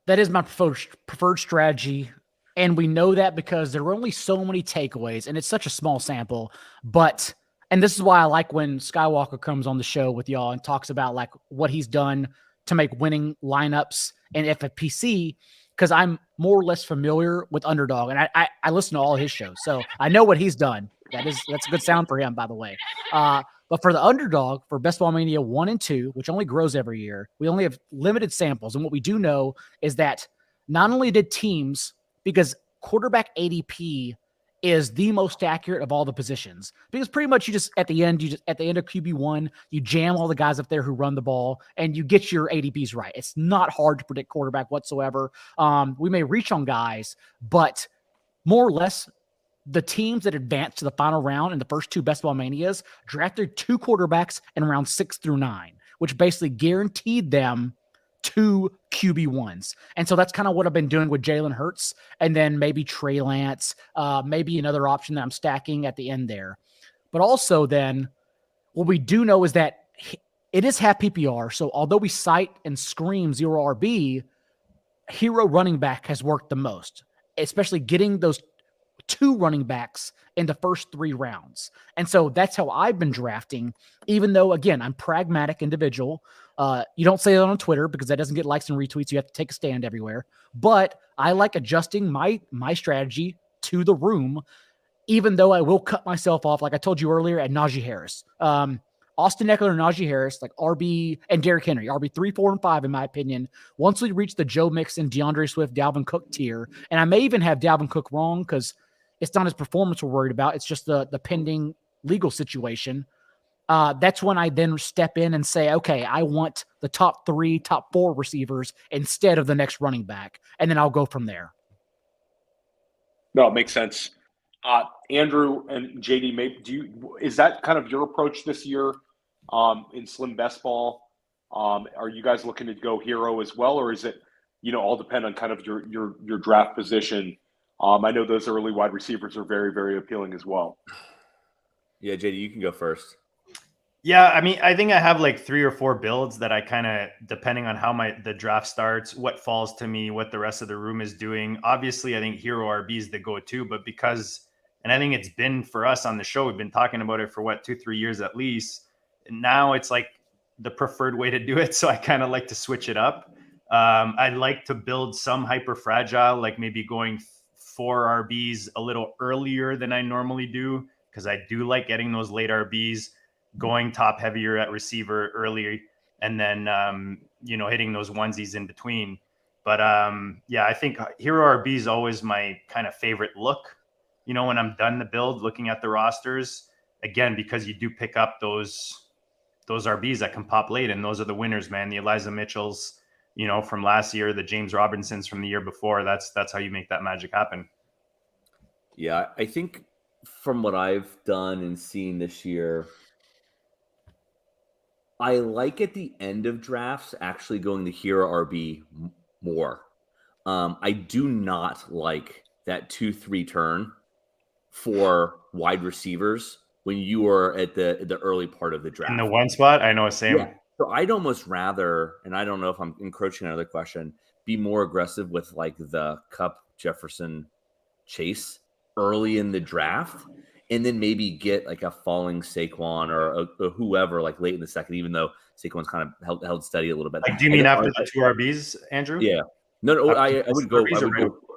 That is my preferred strategy. And we know that because there were only so many takeaways and it's such a small sample, and this is why I like when Skywalker comes on the show with y'all and talks about like what he's done to make winning lineups in FFPC, because I'm more or less familiar with Underdog, and I listen to all his shows, so I know what he's done. That's a good sound for him, by the way. But for the Underdog, for Best Ball Mania 1 and 2, which only grows every year, we only have limited samples, and what we do know is that not only did teams, because quarterback ADP is the most accurate of all the positions, because pretty much at the end of QB1, you jam all the guys up there who run the ball and you get your ADPs right. It's not hard to predict quarterback whatsoever. We may reach on guys, but more or less the teams that advanced to the final round in the first 2 Best Ball Manias drafted 2 quarterbacks in round 6 through 9, which basically guaranteed them 2 QB1s. And so that's kind of what I've been doing with Jalen Hurts and then maybe Trey Lance, maybe another option that I'm stacking at the end there. But also then what we do know is that it is half PPR. So although we cite and scream 0 RB, hero running back has worked the most, especially getting those 2 running backs in the first 3 rounds. And so that's how I've been drafting, even though, again, I'm pragmatic individual. You don't say that on Twitter because that doesn't get likes and retweets. You have to take a stand everywhere. But I like adjusting my strategy to the room, even though I will cut myself off, like I told you earlier, at Najee Harris. Austin Eckler and Najee Harris, like RB and Derrick Henry, RB 3, 4, and 5, in my opinion, once we reach the Joe Mixon, DeAndre Swift, Dalvin Cook tier. And I may even have Dalvin Cook wrong because it's not his performance we're worried about. It's just the pending legal situation. That's when I then step in and say, okay, I want the top 3, top 4 receivers instead of the next running back. And then I'll go from there. No, it makes sense. Andrew and JD, is that kind of your approach this year in Slim Best Ball? Are you guys looking to go hero as well, or is it, all depend on kind of your draft position? I know those early wide receivers are very, very appealing as well. Yeah, JD, you can go first. Yeah, I mean, I think I have like 3 or 4 builds that I kind of, depending on how the draft starts, what falls to me, what the rest of the room is doing. Obviously, I think hero RB is the go-to, but and I think it's been for us on the show, we've been talking about it for 2-3 years at least. And now it's like the preferred way to do it. So I kind of like to switch it up. I like to build some hyper fragile, like maybe going 4 RBs a little earlier than I normally do, because I do like getting those late RBs, going top heavier at receiver early, and then, hitting those onesies in between. But I think hero RB is always my kind of favorite look. When I'm done the build, looking at the rosters, again, because you do pick up those RBs that can pop late, and those are the winners, man. The Elijah Mitchells, from last year, the James Robinsons from the year before. That's how you make that magic happen. Yeah, I think from what I've done and seen this year, I like at the end of drafts actually going the hero RB more. I do not like that 2-3 turn for wide receivers when you are at the early part of the draft. In the one spot, I know, same. Yeah. So I'd almost rather, and I don't know if I'm encroaching on another question, be more aggressive with like the Kupp, Jefferson, Chase early in the draft, and then maybe get like a falling Saquon or a whoever like late in the second, even though Saquon's kind of held steady a little bit. Like, do you mean after the 2 RBs, Andrew? Yeah. No, I would go.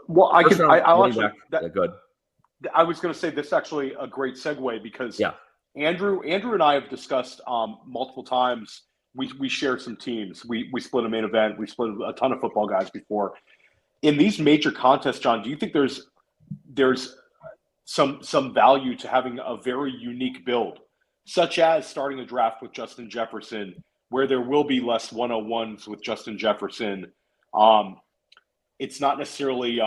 Well, I'll actually. Good. I was going to say this is actually a great segue because Andrew and I have discussed multiple times. We shared some teams. We split a main event. We split a ton of football guys before. In these major contests, John, do you think there's some value to having a very unique build, such as starting a draft with Justin Jefferson, where there will be less 101s with Justin Jefferson? It's not necessarily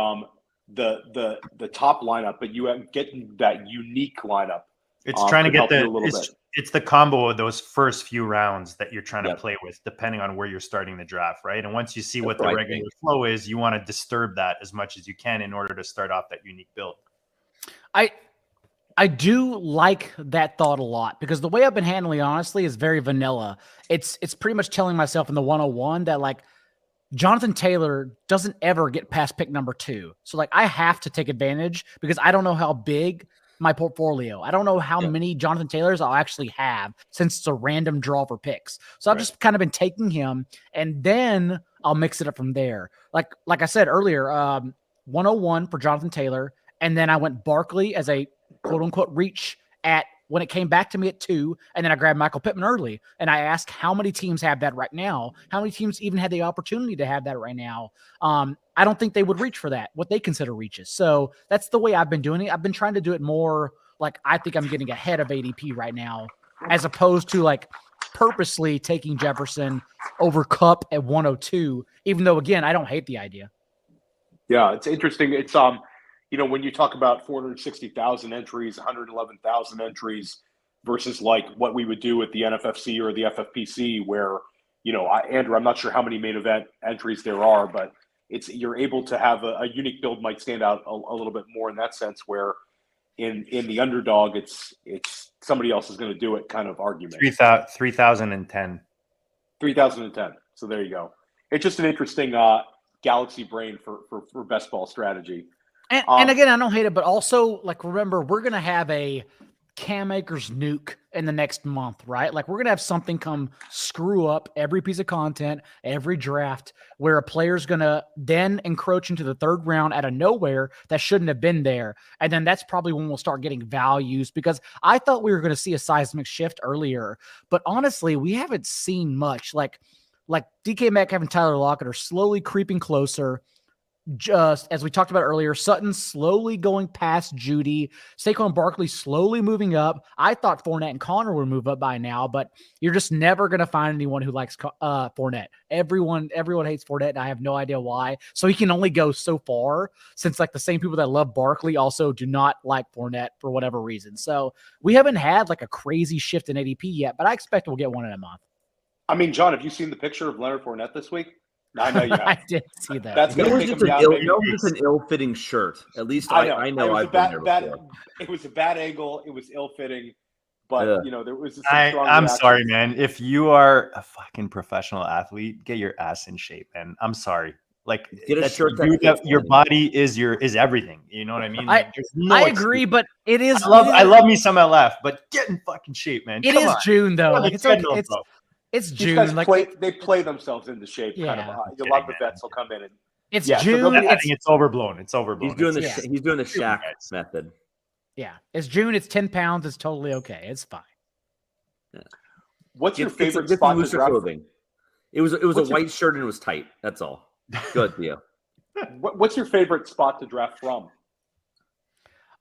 the top lineup, but you get that unique lineup. It's trying to get it's the combo of those first few rounds that you're trying to play with, depending on where you're starting the draft, right? And once you see what the regular flow is, you want to disturb that as much as you can in order to start off that unique build. I do like that thought a lot because the way I've been handling, honestly, is very vanilla. It's pretty much telling myself in the 101 that like Jonathan Taylor doesn't ever get past pick number 2. So like I have to take advantage because I don't know how big my portfolio. I don't know how many Jonathan Taylors I'll actually have since it's a random draw for picks. So I've just kind of been taking him and then I'll mix it up from there. Like I said earlier, 101 for Jonathan Taylor. And then I went Barkley as a quote unquote reach at when it came back to me at 2. And then I grabbed Michael Pittman early. And I asked how many teams have that right now? How many teams even had the opportunity to have that right now? I don't think they would reach for that, what they consider reaches. So that's the way I've been doing it. I've been trying to do it more like I think I'm getting ahead of ADP right now, as opposed to like purposely taking Jefferson over Kupp at 102, even though, again, I don't hate the idea. Yeah, it's interesting. It's when you talk about 460,000 entries, 111,000 entries versus like what we would do at the NFFC or the FFPC, where, Andrew, I'm not sure how many main event entries there are, but you're able to have a unique build might stand out a little bit more in that sense, where in the underdog, it's somebody else is going to do it kind of argument. 3,010. 3,010. So there you go. It's just an interesting galaxy brain for best ball strategy. And again, I don't hate it, but also like remember, we're gonna have a Cam Akers nuke in the next month, right? Like we're going to have something come screw up every piece of content, every draft, where a player's going to then encroach into the third round out of nowhere that shouldn't have been there. And then that's probably when we'll start getting values, because I thought we were going to see a seismic shift earlier, but honestly, we haven't seen much. Like DK Metcalf and Tyler Lockett are slowly creeping closer. Just as we talked about earlier, Sutton slowly going past Judy, Saquon Barkley slowly moving up. I thought Fournette and Connor would move up by now, but you're just never going to find anyone who likes Fournette. Everyone hates Fournette, and I have no idea why. So he can only go so far, since like the same people that love Barkley also do not like Fournette for whatever reason. So we haven't had like a crazy shift in ADP yet, but I expect we'll get one in a month. I mean, John, have you seen the picture of Leonard Fournette this week? I know you have. I did see that. That's going to take him down. It's an ill-fitting shirt. At least I know I've been there before. It was a bad angle. It was ill-fitting. But, there was some strong I'm reactions. sorry, man. If you are a fucking professional athlete, get your ass in shape, man. I'm sorry. Like, get a shirt your body is everything. You know what I mean? I agree, but it is. I love me some LF, but get in fucking shape, man. It is June though. Like, it's June. They play themselves into shape. Kind of. A lot of the vets will come in and. It's June. I think it's overblown. He's doing the Shaq method. Yeah, it's June. It's 10 pounds. It's totally okay. It's fine. Yeah. What's your favorite spot to draft? Clothing. It was a white shirt and it was tight. That's all. Good, Theo. What's your favorite spot to draft from?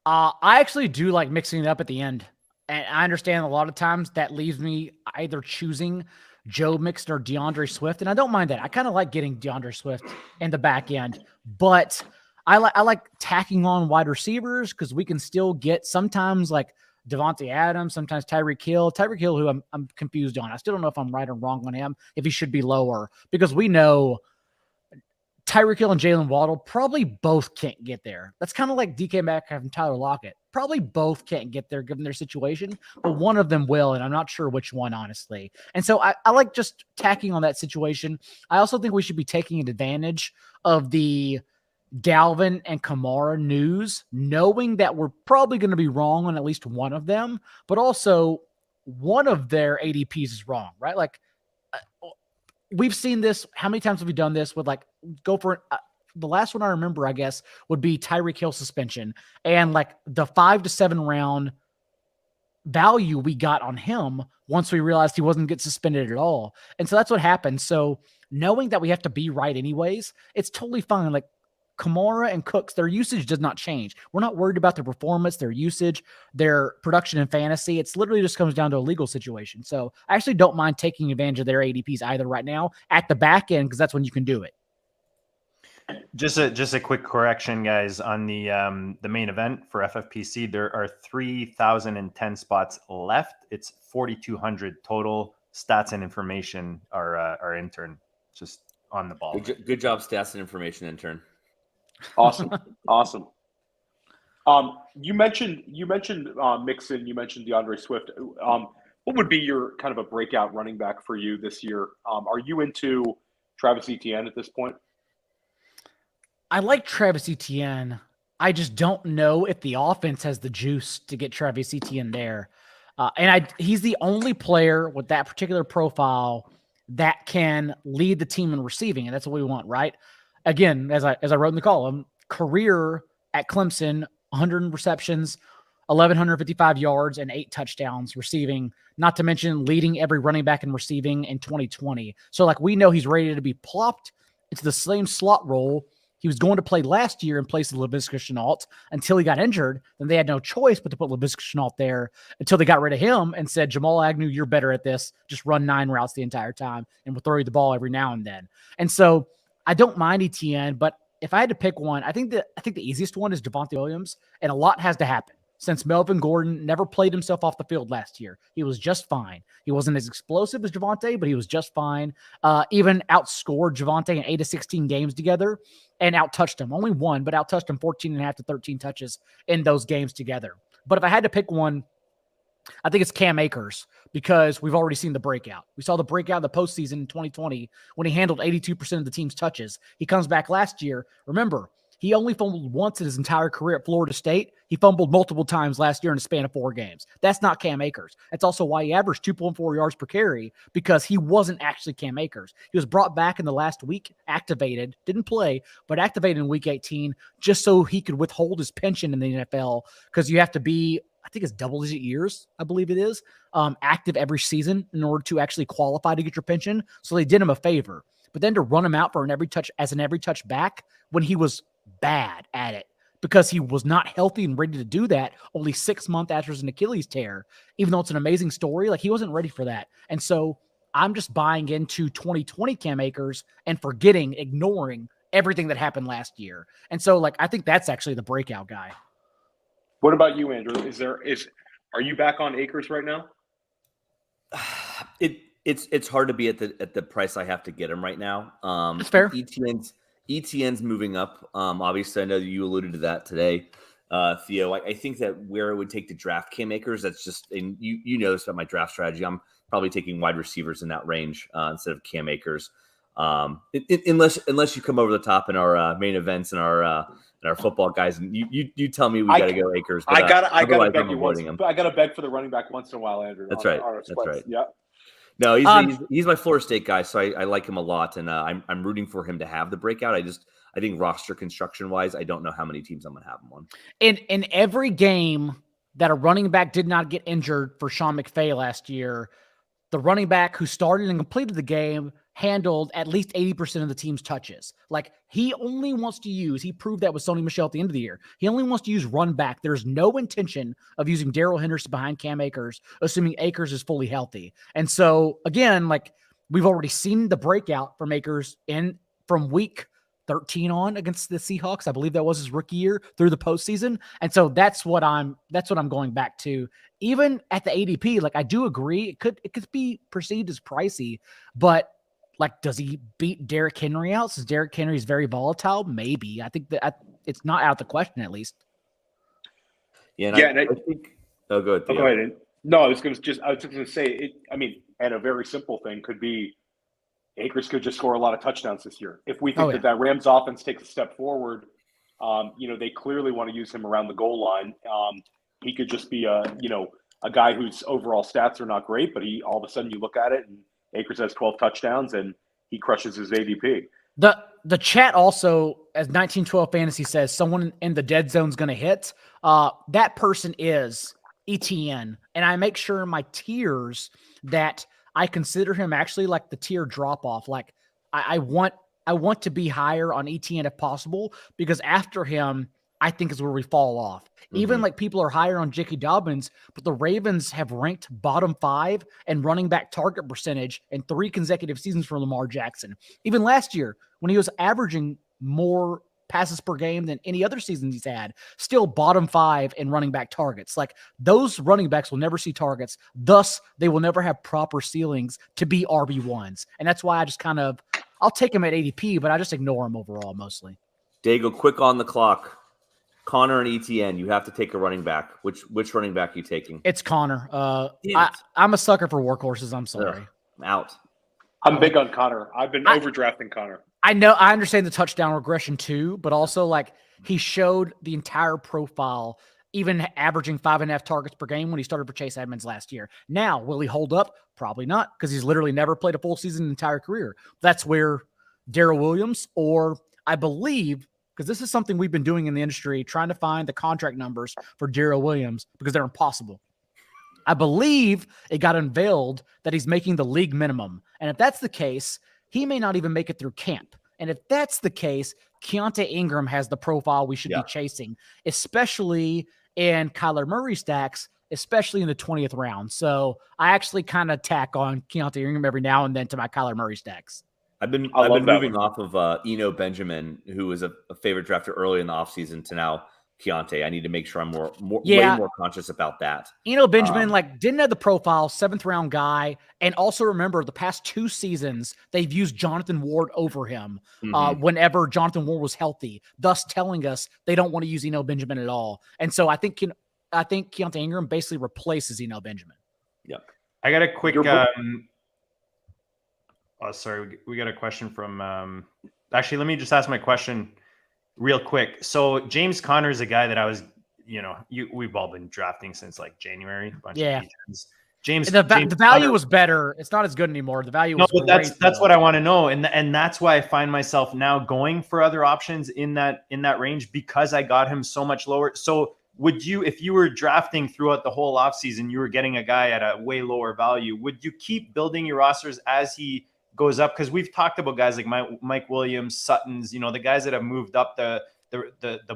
I actually do like mixing it up at the end. And I understand a lot of times that leaves me either choosing Joe Mixon or DeAndre Swift. And I don't mind that. I kind of like getting DeAndre Swift in the back end. But I like tacking on wide receivers because we can still get sometimes like Devontae Adams, sometimes Tyreek Hill. Tyreek Hill, who I'm confused on. I still don't know if I'm right or wrong on him, if he should be lower. Because we know Tyreek Hill and Jalen Waddle probably both can't get there. That's kind of like DK Metcalf and Tyler Lockett. Probably both can't get there given their situation, but one of them will, and I'm not sure which one, honestly. And so I like just tacking on that situation. I also think we should be taking advantage of the Dalvin and Kamara news, knowing that we're probably going to be wrong on at least one of them, but also one of their ADPs is wrong, right? Like, we've seen this. How many times have we done this with like go for the last one I remember, I guess, would be Tyreek Hill suspension, and like the 5 to 7 round value we got on him once we realized he wasn't getting suspended at all. And so that's what happened. So knowing that we have to be right anyways, it's totally fine. Like Kamara and Cooks, their usage does not change. We're not worried about their performance, their usage, their production in fantasy. It's literally just comes down to a legal situation. So I actually don't mind taking advantage of their ADPs either right now at the back end, because that's when you can do it. Just a quick correction, guys, on the main event for FFPC. There are 3,010 spots left. It's 4,200 total. Stats and information, our intern, just on the ball. Good job, stats and information intern. Awesome. You mentioned Mixon. You mentioned DeAndre Swift. What would be your kind of a breakout running back for you this year? Are you into Travis Etienne at this point? I like Travis Etienne. I just don't know if the offense has the juice to get Travis Etienne there. He's the only player with that particular profile that can lead the team in receiving, and that's what we want, right? Again, as I wrote in the column, career at Clemson, 100 receptions, 1,155 yards, and 8 touchdowns receiving, not to mention leading every running back in receiving in 2020. So, like, we know he's ready to be plopped into the same slot role he was going to play last year in place of Laviska Shenault until he got injured. Then they had no choice but to put Laviska Shenault there until they got rid of him and said, Jamal Agnew, you're better at this. Just run 9 routes the entire time, and we'll throw you the ball every now and then. And so I don't mind Etienne, but if I had to pick one, I think the easiest one is Javonte Williams, and a lot has to happen. Since Melvin Gordon never played himself off the field last year. He was just fine. He wasn't as explosive as Javonte, but he was just fine. Even outscored Javonte in 8 of 16 games together and outtouched him. Only one, but outtouched him 14.5 to 13 touches in those games together. But if I had to pick one, I think it's Cam Akers, because we've already seen the breakout. We saw the breakout in the postseason in 2020 when he handled 82% of the team's touches. He comes back last year. Remember, He only fumbled once in his entire career at Florida State. He fumbled multiple times last year in a span of 4 games. That's not Cam Akers. That's also why he averaged 2.4 yards per carry, because he wasn't actually Cam Akers. He was brought back in the last week, activated, didn't play, but activated in week 18 just so he could withhold his pension in the NFL, because you have to be, I think it's double-digit years, I believe it is, active every season in order to actually qualify to get your pension. So they did him a favor. But then to run him out for an every touch back when he was bad at it, because he was not healthy and ready to do that only 6 months after his Achilles tear, even though it's an amazing story, like he wasn't ready for that. And so I'm just buying into 2020 Cam Akers and ignoring everything that happened last year. And so like, I think that's actually the breakout guy. What about you, Andrew? Are you back on Akers right now? It's hard to be at the price I have to get him right now. That's fair. ETN's moving up. Obviously, I know you alluded to that today, Theo. I think that where it would take to draft Cam Akers, that's just, and you know this about my draft strategy. I'm probably taking wide receivers in that range instead of Cam Akers. Unless you come over the top in our main events and our football guys, and you tell me we got to go Akers. But, I gotta beg you once. I gotta beg for the running back once in a while, Andrew. That's right. That's right. Yeah. No, he's my Florida State guy, so I like him a lot, and I'm rooting for him to have the breakout. I think roster construction wise, I don't know how many teams I'm gonna have him on. In every game that a running back did not get injured for Sean McVay last year, the running back who started and completed the game handled at least 80% of the team's touches. Like, he only wants to use, he proved that with Sony Michel at the end of the year, he only wants to use run back. There's no intention of using Darrell Henderson behind Cam Akers, assuming Akers is fully healthy. And so, again, like, we've already seen the breakout from Akers from week 13 on against the Seahawks. I believe that was his rookie year through the postseason. And so that's what I'm going back to. Even at the ADP, like, I do agree, it could be perceived as pricey, but like, does he beat Derrick Henry out? Since Derrick Henry is very volatile, maybe. I think that it's not out of the question, at least. Yeah, I think. Oh, go ahead. Go ahead. No, I was just going to say it. I mean, and a very simple thing could be Akers could just score a lot of touchdowns this year. If we think that Rams offense takes a step forward, they clearly want to use him around the goal line. He could just be a guy whose overall stats are not great, but he all of a sudden you look at it and Akers has 12 touchdowns and he crushes his ADP. The chat also, as 1912 Fantasy says, someone in the dead zone is going to hit. That person is ETN. And I make sure in my tiers that I consider him actually like the tier drop off. Like, I want to be higher on ETN if possible, because after him, I think is where we fall off. Even like people are higher on J.K. Dobbins, but the Ravens have ranked bottom 5 and running back target percentage in 3 consecutive seasons for Lamar Jackson. Even last year, when he was averaging more passes per game than any other season he's had, still bottom 5 in running back targets. Like, those running backs will never see targets. Thus, they will never have proper ceilings to be RB1s. And that's why I just I'll take him at ADP, but I just ignore him overall mostly. Daigle, quick on the clock. Connor and ETN, you have to take a running back. Which running back are you taking? It's Connor. I'm a sucker for workhorses. I'm sorry. Out. I'm big on Connor. I've been overdrafting Connor. I know. I understand the touchdown regression too, but also, like, he showed the entire profile, even averaging 5.5 targets per game when he started for Chase Edmonds last year. Now, will he hold up? Probably not, because he's literally never played a full season in his entire career. That's where Darrell Williams, or I believe, because this is something we've been doing in the industry, trying to find the contract numbers for Darrell Williams because they're impossible. I believe it got unveiled that he's making the league minimum. And if that's the case, he may not even make it through camp. And if that's the case, Keontae Ingram has the profile we should be chasing, especially in Kyler Murray stacks, especially in the 20th round. So I actually kind of tack on Keontae Ingram every now and then to my Kyler Murray stacks. I've been moving off of Eno Benjamin, who was a favorite drafter early in the offseason, to now Keontae. I need to make sure I'm way more conscious about that. Eno Benjamin didn't have the profile, 7th round guy. And also remember, the past 2 seasons, they've used Jonathan Ward over him whenever Jonathan Ward was healthy, thus telling us they don't want to use Eno Benjamin at all. And so I think Keontae Ingram basically replaces Eno Benjamin. Yep. I got a quick sorry, we got a question from actually, let me just ask my question. real quick. So James Conner is a guy that I was, we've all been drafting since like January. A bunch of patrons. James The James value Conner, was better. It's not as good anymore. The value no, was but great. that's what I want to know, and that's why I find myself now going for other options in that range because I got him so much lower. So would you, if you were drafting throughout the whole offseason, you were getting a guy at a way lower value, would you keep building your rosters as he goes up? Because we've talked about guys like Mike Williams, Sutton's, the guys that have moved up the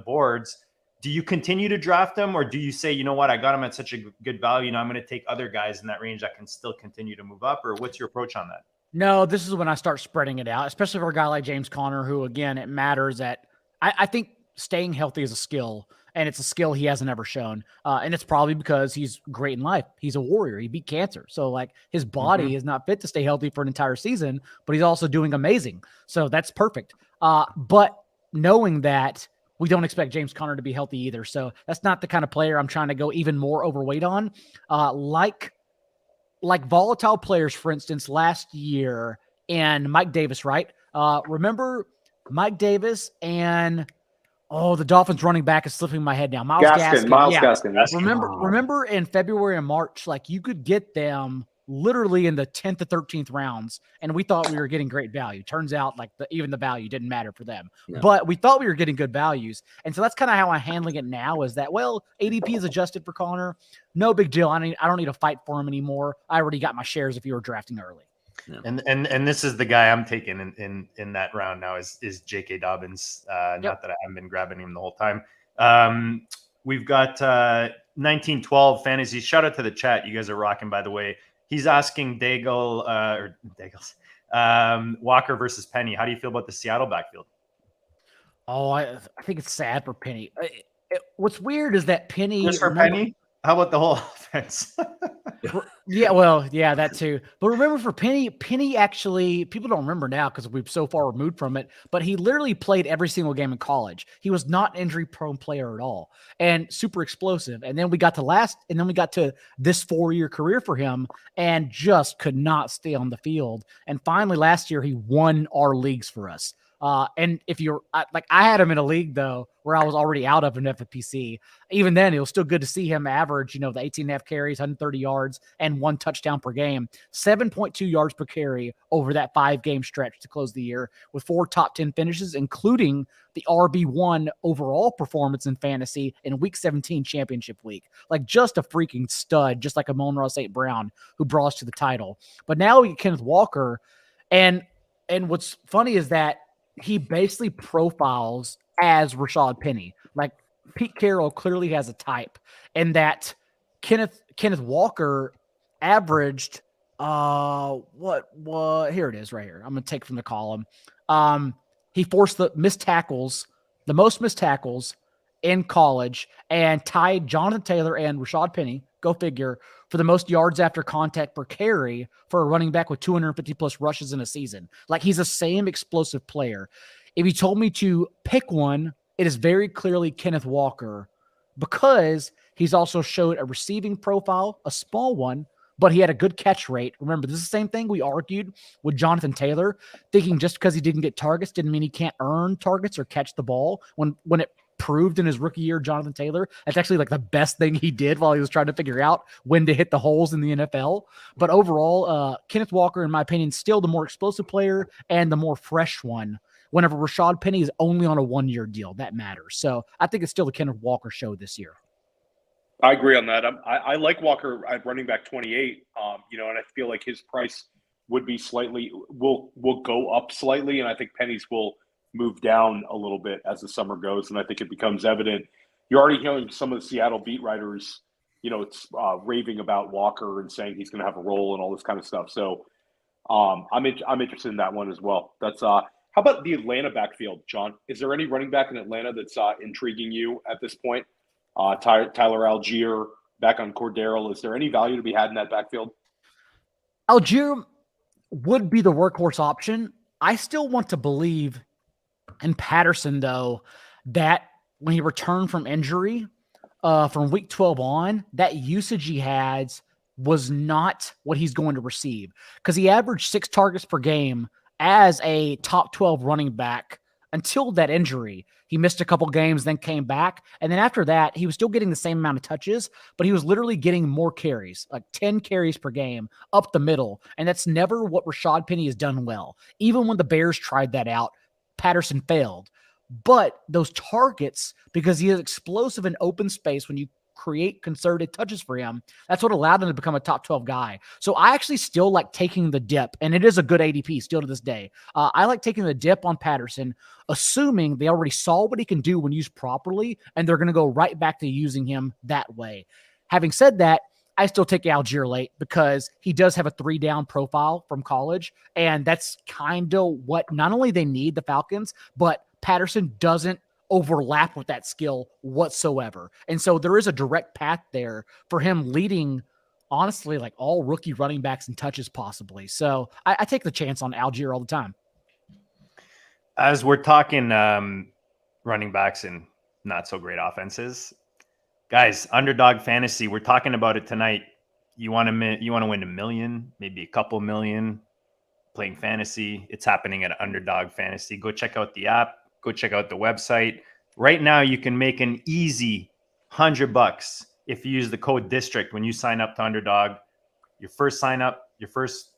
boards. Do you continue to draft them, or do you say, you know what, I got him at such a good value, now I'm going to take other guys in that range that can still continue to move up? Or what's your approach on that? No, this is when I start spreading it out, especially for a guy like James Conner, who, again, it matters that I think staying healthy is a skill, and it's a skill he hasn't ever shown. And it's probably because he's great in life. He's a warrior. He beat cancer. So, like, his body is not fit to stay healthy for an entire season, but he's also doing amazing. So that's perfect. But knowing that, we don't expect James Conner to be healthy either. So that's not the kind of player I'm trying to go even more overweight on. Like volatile players, for instance, last year, and Mike Davis, right? Remember Mike Davis and the Dolphins running back is slipping my head now. Miles Gaskin. Remember in February and March, like, you could get them literally in the 10th to 13th rounds, and we thought we were getting great value. Turns out, like, even the value didn't matter for them. No. But we thought we were getting good values. And so that's kind of how I'm handling it now, is that, well, ADP is adjusted for Conner. No big deal. I don't need to fight for him anymore. I already got my shares if you were drafting early. Yeah. And this is the guy I'm taking in that round now is J.K. Dobbins. Not that I haven't been grabbing him the whole time. We've got 1912 fantasy. Shout out to the chat. You guys are rocking, by the way. He's asking Walker versus Penny. How do you feel about the Seattle backfield? Oh, I think it's sad for Penny. What's weird is that Penny. Just for Penny? How about the whole offense? Yeah, that too. But remember, for Penny actually, people don't remember now because we've so far removed from it, but he literally played every single game in college. He was not an injury-prone player at all, and super explosive. And then we got to this 4-year career for him, and just could not stay on the field. And finally, last year, he won our leagues for us. And if you're like, I had him in a league though, where I was already out of an FFPC. Even then, it was still good to see him average, the 18.5 carries, 130 yards, and 1 touchdown per game, 7.2 yards per carry over that 5-game stretch to close the year, with 4 top 10 finishes, including the RB1 overall performance in fantasy in Week 17 championship week. Like, just a freaking stud, just like Amon-Ra St. Brown, who brought us to the title. But now we get Kenneth Walker, and what's funny is that he basically profiles as Rashad Penny. Like, Pete Carroll clearly has a type, and that Kenneth Walker averaged what here it is right here. I'm gonna take from the column. He forced the most missed tackles in college, and tied Jonathan Taylor and Rashad Penny, go figure, for the most yards after contact per carry for a running back with 250 plus rushes in a season. Like, he's the same explosive player. If you told me to pick one, it is very clearly Kenneth Walker, because he's also showed a receiving profile, a small one, but he had a good catch rate. Remember, this is the same thing we argued with Jonathan Taylor, thinking just because he didn't get targets didn't mean he can't earn targets or catch the ball. When it proved in his rookie year, Jonathan Taylor, that's actually like the best thing he did while he was trying to figure out when to hit the holes in the NFL. But overall, Kenneth Walker, in my opinion, still the more explosive player and the more fresh one. Whenever Rashad Penny is only on a 1-year deal, that matters. So I think it's still the Kenneth Walker show this year. I agree on that. I like Walker at running back 28, and I feel like his price would be will go up slightly, and I think Penny's will move down a little bit as the summer goes, and I think it becomes evident. You're already hearing some of the Seattle beat writers, it's raving about Walker and saying he's going to have a role and all this kind of stuff. So I'm interested in that one as well. That's how about the Atlanta backfield, John? Is there any running back in Atlanta that's intriguing you at this point? Tyler Algier back on Cordero. Is there any value to be had in that backfield? Algier would be the workhorse option. I still want to believe in Patterson, though, that when he returned from injury from week 12 on, that usage he had was not what he's going to receive, because he averaged 6 targets per game as a top 12 running back until that injury. He missed a couple games, then came back. And then after that, he was still getting the same amount of touches, but he was literally getting more carries, like 10 carries per game up the middle. And that's never what Rashad Penny has done well. Even when the Bears tried that out, Patterson failed. But those targets, because he is explosive in open space when you create concerted touches for him, that's what allowed him to become a top 12 guy. So I actually still like taking the dip, and it is a good ADP still to this day. I like taking the dip on Patterson, assuming they already saw what he can do when used properly, and they're going to go right back to using him that way. Having said that, I still take Algier late because he does have a 3-down profile from college, and that's kind of what not only they need, the Falcons, but Patterson doesn't overlap with that skill whatsoever. And so there is a direct path there for him leading, honestly, like all rookie running backs in touches possibly. So I take the chance on Algier all the time. As we're talking running backs and not so great offenses, guys, underdog fantasy, we're talking about it tonight. You want to win $1 million, maybe a couple million playing fantasy. It's happening at Underdog Fantasy. Go check out the app. Go check out the website. Right now, you can make an easy $100 if you use the code DISTRICT when you sign up to Underdog. Your first sign up, your first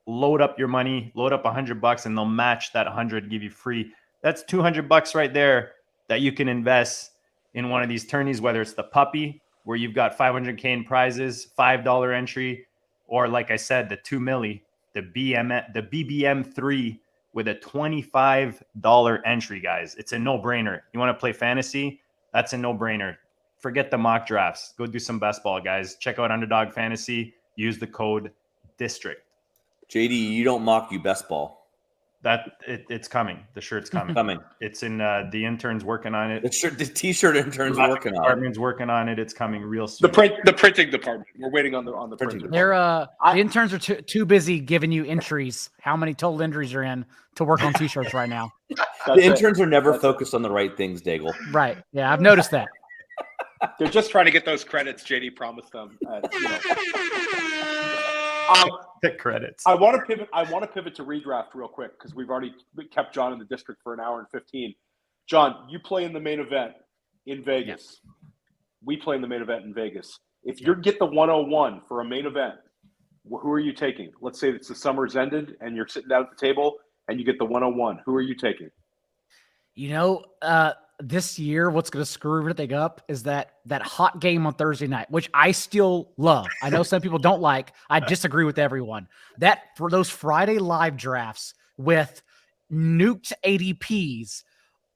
load up your money, load up $100, and they'll match that 100, give you free. That's $200 right there that you can invest in one of these tourneys, whether it's the puppy, where you've got $500K in prizes, $5 entry, or like I said, the $2 million, the BBM3 with a $25 entry, guys. It's a no-brainer. You want to play fantasy? That's a no-brainer. Forget the mock drafts. Go do some best ball, guys. Check out Underdog Fantasy. Use the code DISTRICT. JD, you don't mock, you best ball. It's coming. The shirt's coming. It's in the intern's working on it. The t-shirt intern's working on it. Department's working on it. It's coming real soon. The printing department. We're waiting on the printing. They're the interns are too busy giving you entries. How many total entries are in to work on t-shirts right now? The interns are never focused on the right things, Daigle. Right. Yeah, I've noticed that. They're just trying to get those credits JD promised them. The credits. I want to pivot to redraft real quick because we've already kept John in the district for an hour and 15. John, you play in the main event in Vegas. Yep. We play in the main event in Vegas. If you get the 101 for a main event, who are you taking? Let's say it's the summer's ended and you're sitting down at the table and you get the 101. Who are you taking? This year, what's going to screw everything up is that hot game on Thursday night, which I still love. I know some people don't like. I disagree with everyone. That for those Friday live drafts with nuked ADPs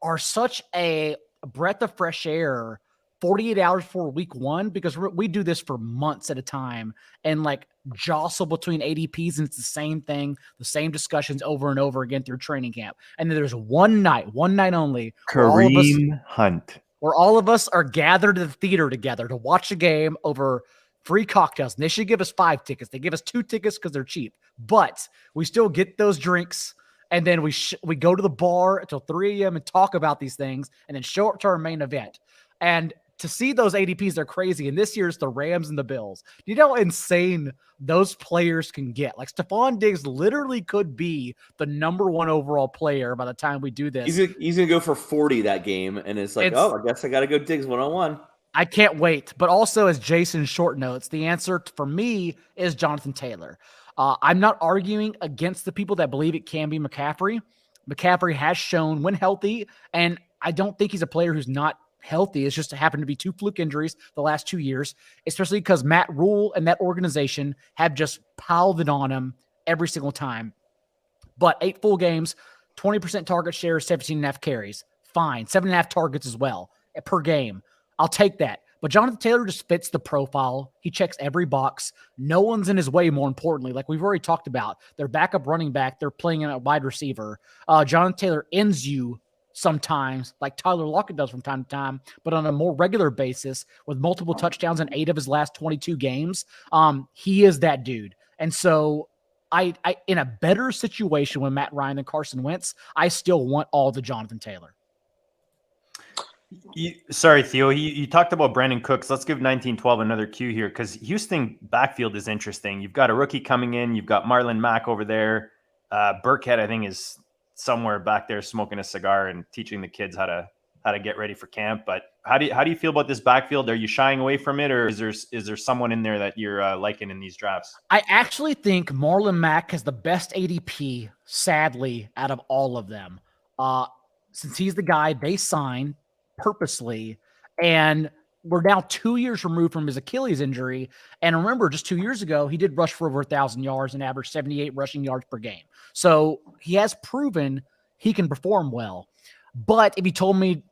are such a breath of fresh air 48 hours before week one, because we do this for months at a time and like jostle between ADPs, and it's the same thing, the same discussions over and over again through training camp. And then there's one night only, Kareem Hunt, where all of us are gathered at the theater together to watch a game over free cocktails. And they should give us 5 tickets. They give us 2 tickets because they're cheap, but we still get those drinks. And then we go to the bar until 3 a.m. and talk about these things and then show up to our main event. And to see those ADPs, they're crazy. And this year's the Rams and the Bills. You know how insane those players can get? Like Stephon Diggs literally could be the #1 overall player by the time we do this. He's going to go for 40 that game. And it's like, I guess I got to go Diggs 101. I can't wait. But also, as Jason short notes, the answer for me is Jonathan Taylor. I'm not arguing against the people that believe it can be McCaffrey. McCaffrey has shown when healthy, and I don't think he's a player who's not healthy. It's just happened to be 2 fluke injuries the last 2 years, especially because Matt Rule and that organization have just piled it on him every single time. But 8 full games, 20% target share, 17.5 carries. Fine. 7.5 targets as well per game. I'll take that. But Jonathan Taylor just fits the profile. He checks every box. No one's in his way, more importantly. Like we've already talked about, their backup running back, they're playing a wide receiver. Jonathan Taylor ends you sometimes, like Tyler Lockett does from time to time, but on a more regular basis with multiple touchdowns in 8 of his last 22 games. He is that dude. And so I in a better situation with Matt Ryan and Carson Wentz, I still want all the Jonathan Taylor. Sorry, Theo. You talked about Brandon Cooks. Let's give 1912 another cue here because Houston backfield is interesting. You've got a rookie coming in. You've got Marlon Mack over there. Burkhead, I think, is somewhere back there smoking a cigar and teaching the kids how to get ready for camp. But how do you feel about this backfield? Are you shying away from it, or is there someone in there that you're liking in these drafts? I actually think Marlon Mack has the best ADP, sadly, out of all of them. Since he's the guy they signed purposely, and we're now 2 years removed from his Achilles injury. And remember, just 2 years ago, he did rush for over 1,000 yards and averaged 78 rushing yards per game. So he has proven he can perform well. But if you told me,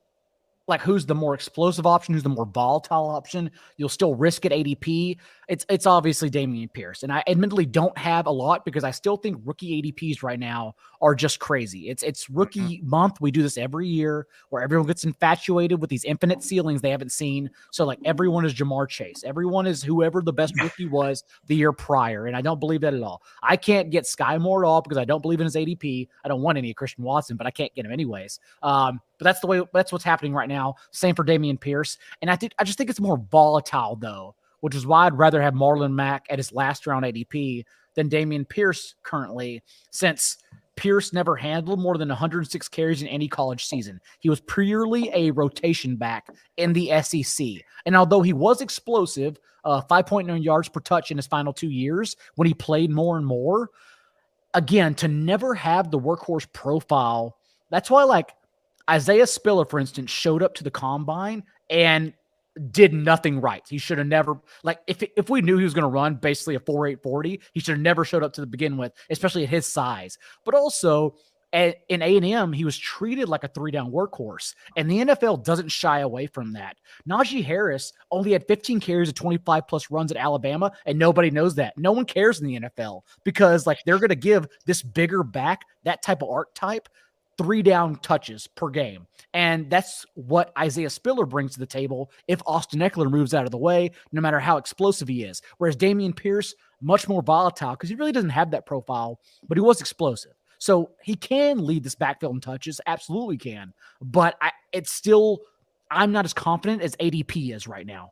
like, who's the more explosive option, who's the more volatile option, you'll still risk it ADP. It's obviously Dameon Pierce. And I admittedly don't have a lot because I still think rookie ADPs right now are just crazy. It's rookie month. We do this every year where everyone gets infatuated with these infinite ceilings they haven't seen. So like everyone is Jamar Chase. Everyone is whoever the best rookie was the year prior. And I don't believe that at all. I can't get Sky Moore at all because I don't believe in his ADP. I don't want any of Christian Watson, but I can't get him anyways. But that's what's happening right now. Same for Dameon Pierce. And I just think it's more volatile though, which is why I'd rather have Marlon Mack at his last round ADP than Dameon Pierce currently, since Pierce never handled more than 106 carries in any college season. He was purely a rotation back in the SEC. And although he was explosive, 5.9 yards per touch in his final 2 years when he played more and more, again, to never have the workhorse profile, that's why like Isaiah Spiller, for instance, showed up to the combine and did nothing right. He should have never, like, if we knew he was going to run basically a 4.8 40, he should have never showed up to begin with, especially at his size. But also in A&M, he was treated like a 3-down workhorse, and the NFL doesn't shy away from that. Najee Harris only had 15 carries of 25 plus runs at Alabama, and nobody knows that. No one cares in the NFL because like they're going to give this bigger back, that type of archetype, 3-down touches per game. And that's what Isaiah Spiller brings to the table if Austin Eckler moves out of the way, no matter how explosive he is. Whereas Dameon Pierce, much more volatile because he really doesn't have that profile, but he was explosive. So he can lead this backfield in touches, absolutely can. But I'm not as confident as ADP is right now.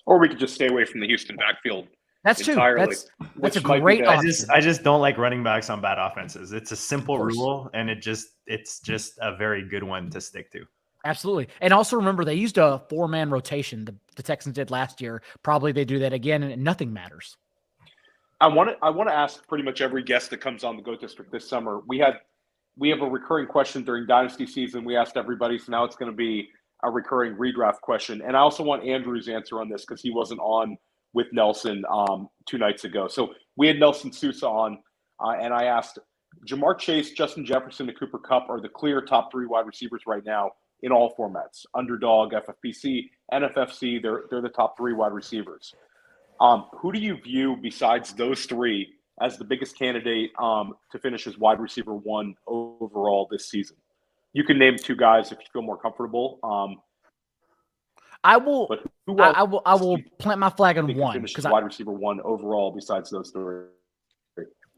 Or we could just stay away from the Houston backfield. That's entirely, true. That's a great option. I just don't like running backs on bad offenses. It's a simple Of course. rule, and it's just a very good one to stick to. Absolutely. And also remember, they used a 4-man rotation. The Texans did last year. Probably they do that again, and nothing matters. I want to ask pretty much every guest that comes on the GOAT District this summer. We have a recurring question during Dynasty season. We asked everybody, so now it's going to be a recurring redraft question. And I also want Andrew's answer on this because he wasn't on with Nelson 2 nights ago. So we had Nelson Sousa on, and I asked, Jamar Chase, Justin Jefferson, and Cooper Kupp are the clear top 3 wide receivers right now in all formats. Underdog, FFPC, NFFC, they're the top 3 wide receivers. Who do you view besides those 3 as the biggest candidate to finish as wide receiver 1 overall this season? You can name 2 guys if you feel more comfortable. I will plant my flag on 1 because wide receiver 1 overall besides those 3.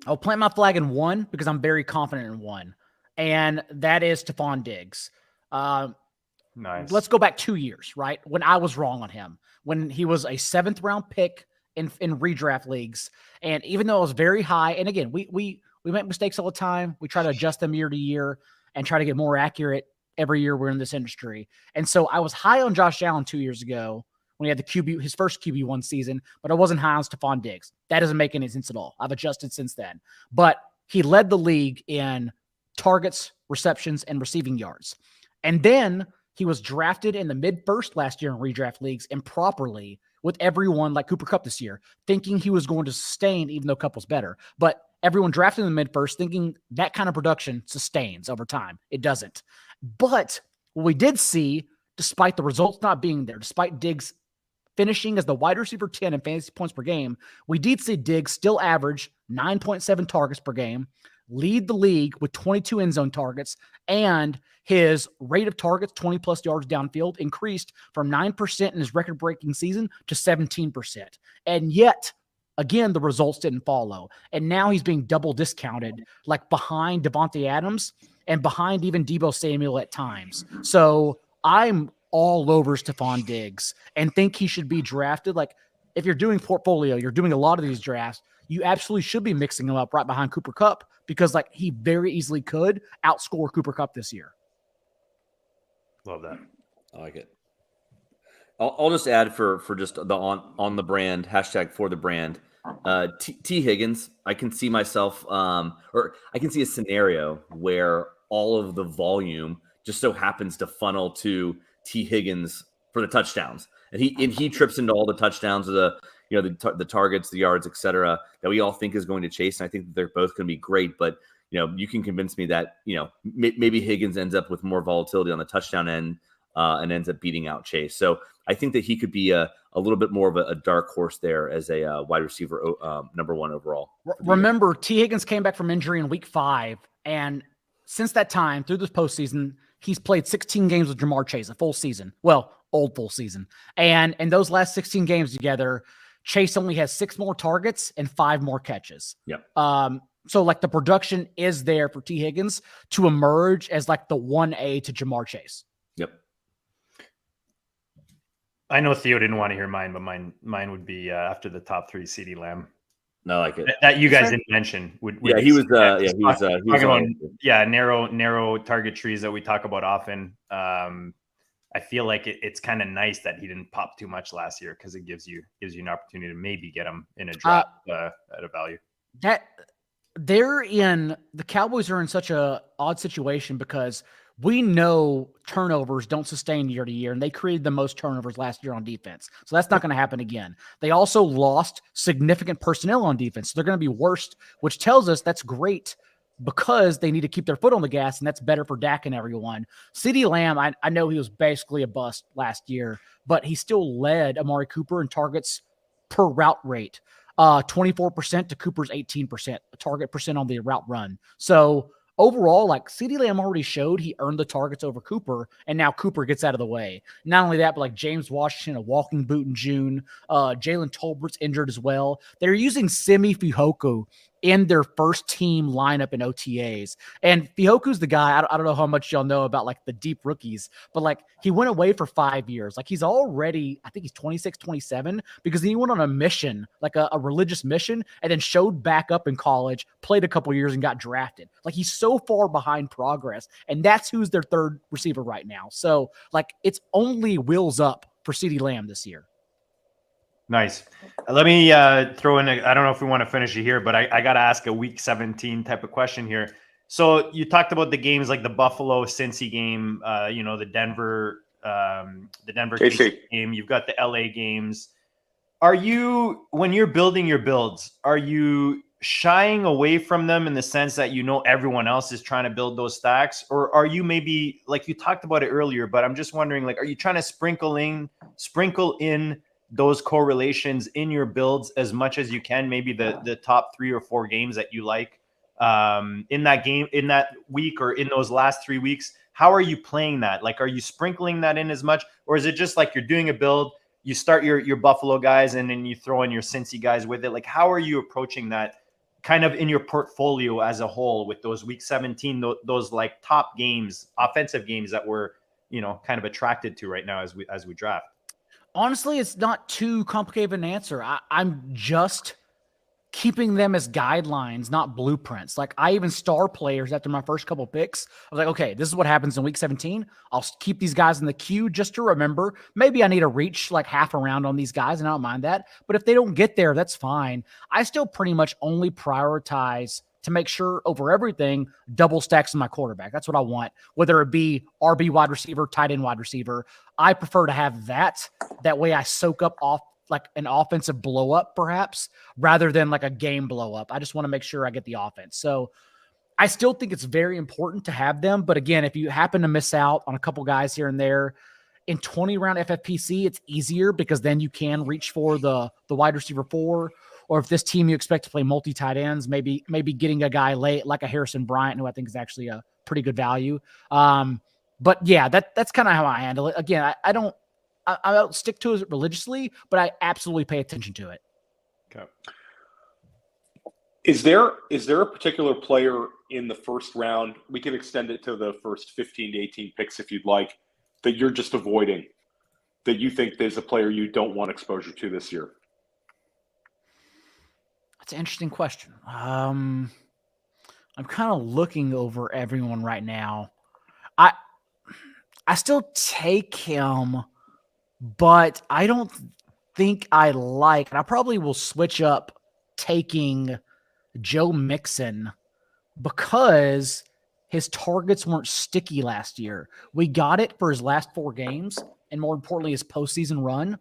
I'll plant my flag in 1 because I'm very confident in 1, and that is Stephon Diggs. Nice. Let's go back 2 years, right? When I was wrong on him, when he was a 7th round pick in redraft leagues, and even though it was very high, and again, we make mistakes all the time. We try to adjust them year to year and try to get more accurate every year we're in this industry. And so I was high on Josh Allen 2 years ago when he had his first QB1 season, but I wasn't high on Stephon Diggs. That doesn't make any sense at all. I've adjusted since then. But he led the league in targets, receptions, and receiving yards. And then he was drafted in the mid-first last year in redraft leagues improperly with everyone like Cooper Kupp this year, thinking he was going to sustain even though Kupp was better. But everyone drafted in the mid-first thinking that kind of production sustains over time. It doesn't. But what we did see, despite the results not being there, despite Diggs finishing as the wide receiver 10 in fantasy points per game, we did see Diggs still average 9.7 targets per game, lead the league with 22 end zone targets, and his rate of targets, 20-plus yards downfield, increased from 9% in his record-breaking season to 17%. And yet, again, the results didn't follow. And now he's being double discounted, like behind Devontae Adams and behind even Deebo Samuel at times. So I'm all over Stephon Diggs and think he should be drafted. Like, if you're doing portfolio, you're doing a lot of these drafts, you absolutely should be mixing him up right behind Cooper Kupp because like he very easily could outscore Cooper Kupp this year. Love that. I like it. I'll just add for just the on the brand hashtag for the brand. T Higgins, I can see myself, or I can see a scenario where all of the volume just so happens to funnel to T Higgins for the touchdowns, and he trips into all the touchdowns of the targets, the yards, etc. that we all think is going to chase. And I think that they're both going to be great, but you can convince me that maybe Higgins ends up with more volatility on the touchdown end and ends up beating out Chase. So I think that he could be a little bit more of a dark horse there as a wide receiver, number 1 overall. Remember, T Higgins came back from injury in week 5, and since that time through this postseason, he's played 16 games with Jamar Chase, a full season. Well, old full season. And in those last 16 games together, Chase only has 6 more targets and 5 more catches. Yep. So like the production is there for T Higgins to emerge as like the 1A to Jamar Chase. Yep. I know Theo didn't want to hear mine, but mine would be after the top 3, CeeDee Lamb. No, I like it. That you guys didn't mention. He was narrow target trees that we talk about often. I feel like it's kind of nice that he didn't pop too much last year because it gives you an opportunity to maybe get him in a draft at a value. The Cowboys are in such a odd situation because we know turnovers don't sustain year to year, and they created the most turnovers last year on defense. So that's not going to happen again. They also lost significant personnel on defense. So they're going to be worst, which tells us that's great because they need to keep their foot on the gas, and that's better for Dak and everyone. CeeDee Lamb, I know he was basically a bust last year, but he still led Amari Cooper in targets per route rate, 24% to Cooper's 18% target percent on the route run. So overall, like CeeDee Lamb already showed he earned the targets over Cooper, and now Cooper gets out of the way. Not only that, but like James Washington, a walking boot in June. Jalen Tolbert's injured as well. They're using Simi Fehoko in their first team lineup in OTAs. And Fihoku's the guy, I don't know how much y'all know about like the deep rookies, but like he went away for 5 years. Like he's already, I think he's 26, 27, because he went on a mission, like a religious mission, and then showed back up in college, played a couple years and got drafted. Like he's so far behind progress, and that's who's their third receiver right now. So like it's only wheels up for CeeDee Lamb this year. Nice. Let me throw in, I don't know if we want to finish it here, but I got to ask a week 17 type of question here. So you talked about the games like the Buffalo Cincy game, the Denver KC game. You've got the LA games. When you're building your builds, are you shying away from them in the sense that everyone else is trying to build those stacks? Or are you maybe, like you talked about it earlier, but I'm just wondering, like, are you trying to sprinkle in those correlations in your builds as much as you can, maybe the top 3 or 4 games that you like in that game, in that week, or in those last 3 weeks? How are you playing that? Like, are you sprinkling that in as much, or is it just like you're doing a build, you start your Buffalo guys and then you throw in your Cincy guys with it? Like, how are you approaching that kind of in your portfolio as a whole with those week 17, those like top games, offensive games that we're, kind of attracted to right now as we draft? Honestly, it's not too complicated of an answer. I'm just keeping them as guidelines, not blueprints. Like I even star players after my first couple picks. I was like, okay, this is what happens in week 17. I'll keep these guys in the queue just to remember. Maybe I need to reach like half a round on these guys, and I don't mind that. But if they don't get there, that's fine. I still pretty much only prioritize to make sure over everything, double stacks in my quarterback. That's what I want, whether it be RB wide receiver, tight end wide receiver. I prefer to have that. That way I soak up off like an offensive blow up perhaps, rather than like a game blow up. I just want to make sure I get the offense. So I still think it's very important to have them. But again, if you happen to miss out on a couple guys here and there, in 20 round FFPC, it's easier because then you can reach for the wide receiver 4. Or if this team you expect to play multi-tight ends, maybe getting a guy late like a Harrison Bryant, who I think is actually a pretty good value. But yeah, that's kind of how I handle it. Again, I don't stick to it religiously, but I absolutely pay attention to it. Okay. Is there a particular player in the first round, we can extend it to the first 15 to 18 picks if you'd like, that you're just avoiding, that you think there's a player you don't want exposure to this year? That's an interesting question. I'm kind of looking over everyone right now. I still take him, but I don't think I like, and I probably will switch up taking Joe Mixon because his targets weren't sticky last year. We got it for his last 4 games, and more importantly, his postseason run.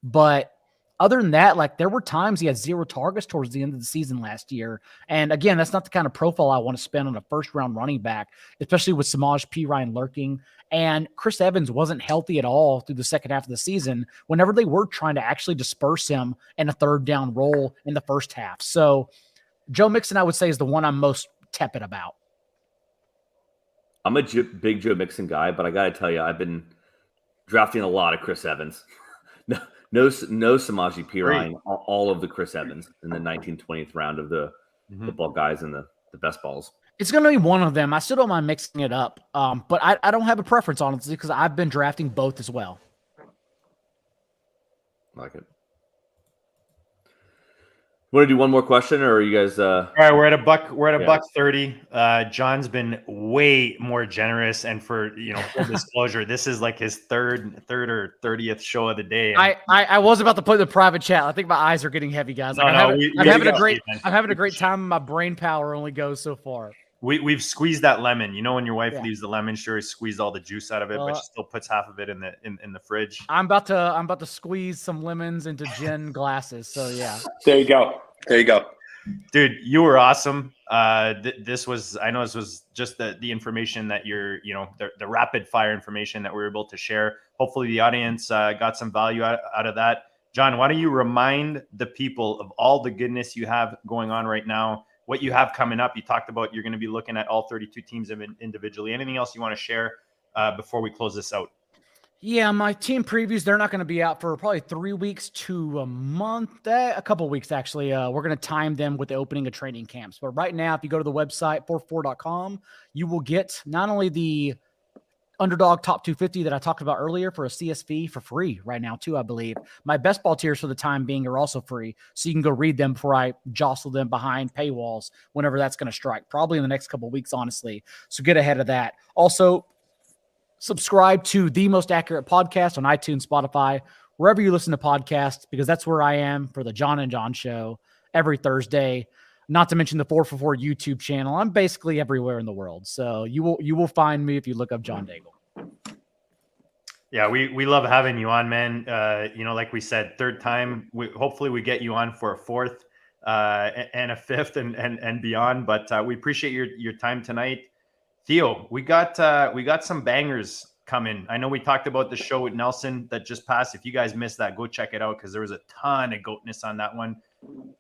But other than that, like there were times he had 0 targets towards the end of the season last year. And again, that's not the kind of profile I want to spend on a first-round running back, especially with Samaj P. Ryan lurking. And Chris Evans wasn't healthy at all through the second half of the season whenever they were trying to actually disperse him in a third down role in the first half. So Joe Mixon, I would say, is the one I'm most tepid about. I'm a big Joe Mixon guy, but I got to tell you, I've been drafting a lot of Chris Evans. No Samaje Perine, all of the Chris Evans in the 19th, 20th round of the football guys and the best balls. It's going to be one of them. I still don't mind mixing it up, but I don't have a preference, honestly, because I've been drafting both as well. I like it. Want to do one more question, or are you guys? All right, we're at a buck 30. John's been way more generous, and for full disclosure, this is like his third or 30th show of the day. I was about to put in the private chat. I think my eyes are getting heavy, guys. Like, I'm having a great time. My brain power only goes so far. We've squeezed that lemon. You know when your wife leaves the lemon, she always squeezed all the juice out of it, but she still puts half of it in the fridge. I'm about to squeeze some lemons into gin glasses. So yeah. There you go. Dude, you were awesome. This was just the information that the rapid fire information that we were able to share. Hopefully the audience got some value out of that. John, why don't you remind the people of all the goodness you have going on right now, what you have coming up. You talked about you're going to be looking at all 32 teams individually. Anything else you want to share before we close this out? Yeah, my team previews, they're not going to be out for probably 3 weeks to a month, a couple weeks, actually. We're going to time them with the opening of training camps. But right now, if you go to the website, 44.com, you will get not only the Underdog Top 250 that I talked about earlier for a CSV for free right now, too, I believe. My best ball tiers for the time being are also free, so you can go read them before I jostle them behind paywalls whenever that's going to strike, probably in the next couple of weeks, honestly. So get ahead of that. Also, subscribe to The Most Accurate Podcast on iTunes, Spotify, wherever you listen to podcasts, because that's where I am for the John and John Show every Thursday. Not to mention the 4for4 YouTube channel. I'm basically everywhere in the world. So you will find me if you look up John Daigle. Yeah, we love having you on, man. Like we said, third time. Hopefully we get you on for a fourth and a fifth and beyond. But we appreciate your time tonight. Theo, we got some bangers coming. I know we talked about the show with Nelson that just passed. If you guys missed that, go check it out because there was a ton of goatness on that one.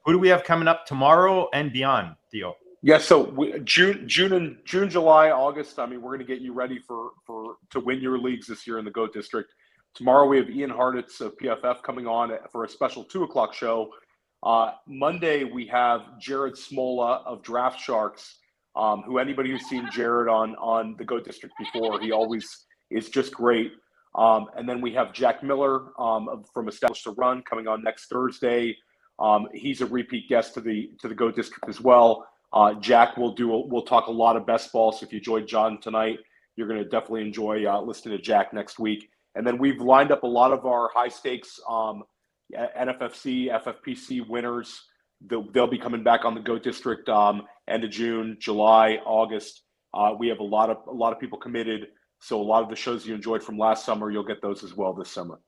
Who do we have coming up tomorrow and beyond, Theo? Yeah, so June, July, August. I mean, we're going to get you ready to win your leagues this year in the GOAT District. Tomorrow we have Ian Harnitz of PFF coming on for a special 2:00 show. Monday we have Jared Smola of Draft Sharks. Who anybody who's seen Jared on the GOAT District before, he always is just great. And then we have Jack Miller from Established to Run coming on next Thursday. He's a repeat guest to the GOAT District as well. Jack we'll talk a lot of best ball. So if you enjoyed John tonight, you're going to definitely enjoy listening to Jack next week. And then we've lined up a lot of our high stakes NFFC, FFPC winners. They'll be coming back on the GOAT District end of June, July, August. We have a lot of people committed. So a lot of the shows you enjoyed from last summer, you'll get those as well this summer.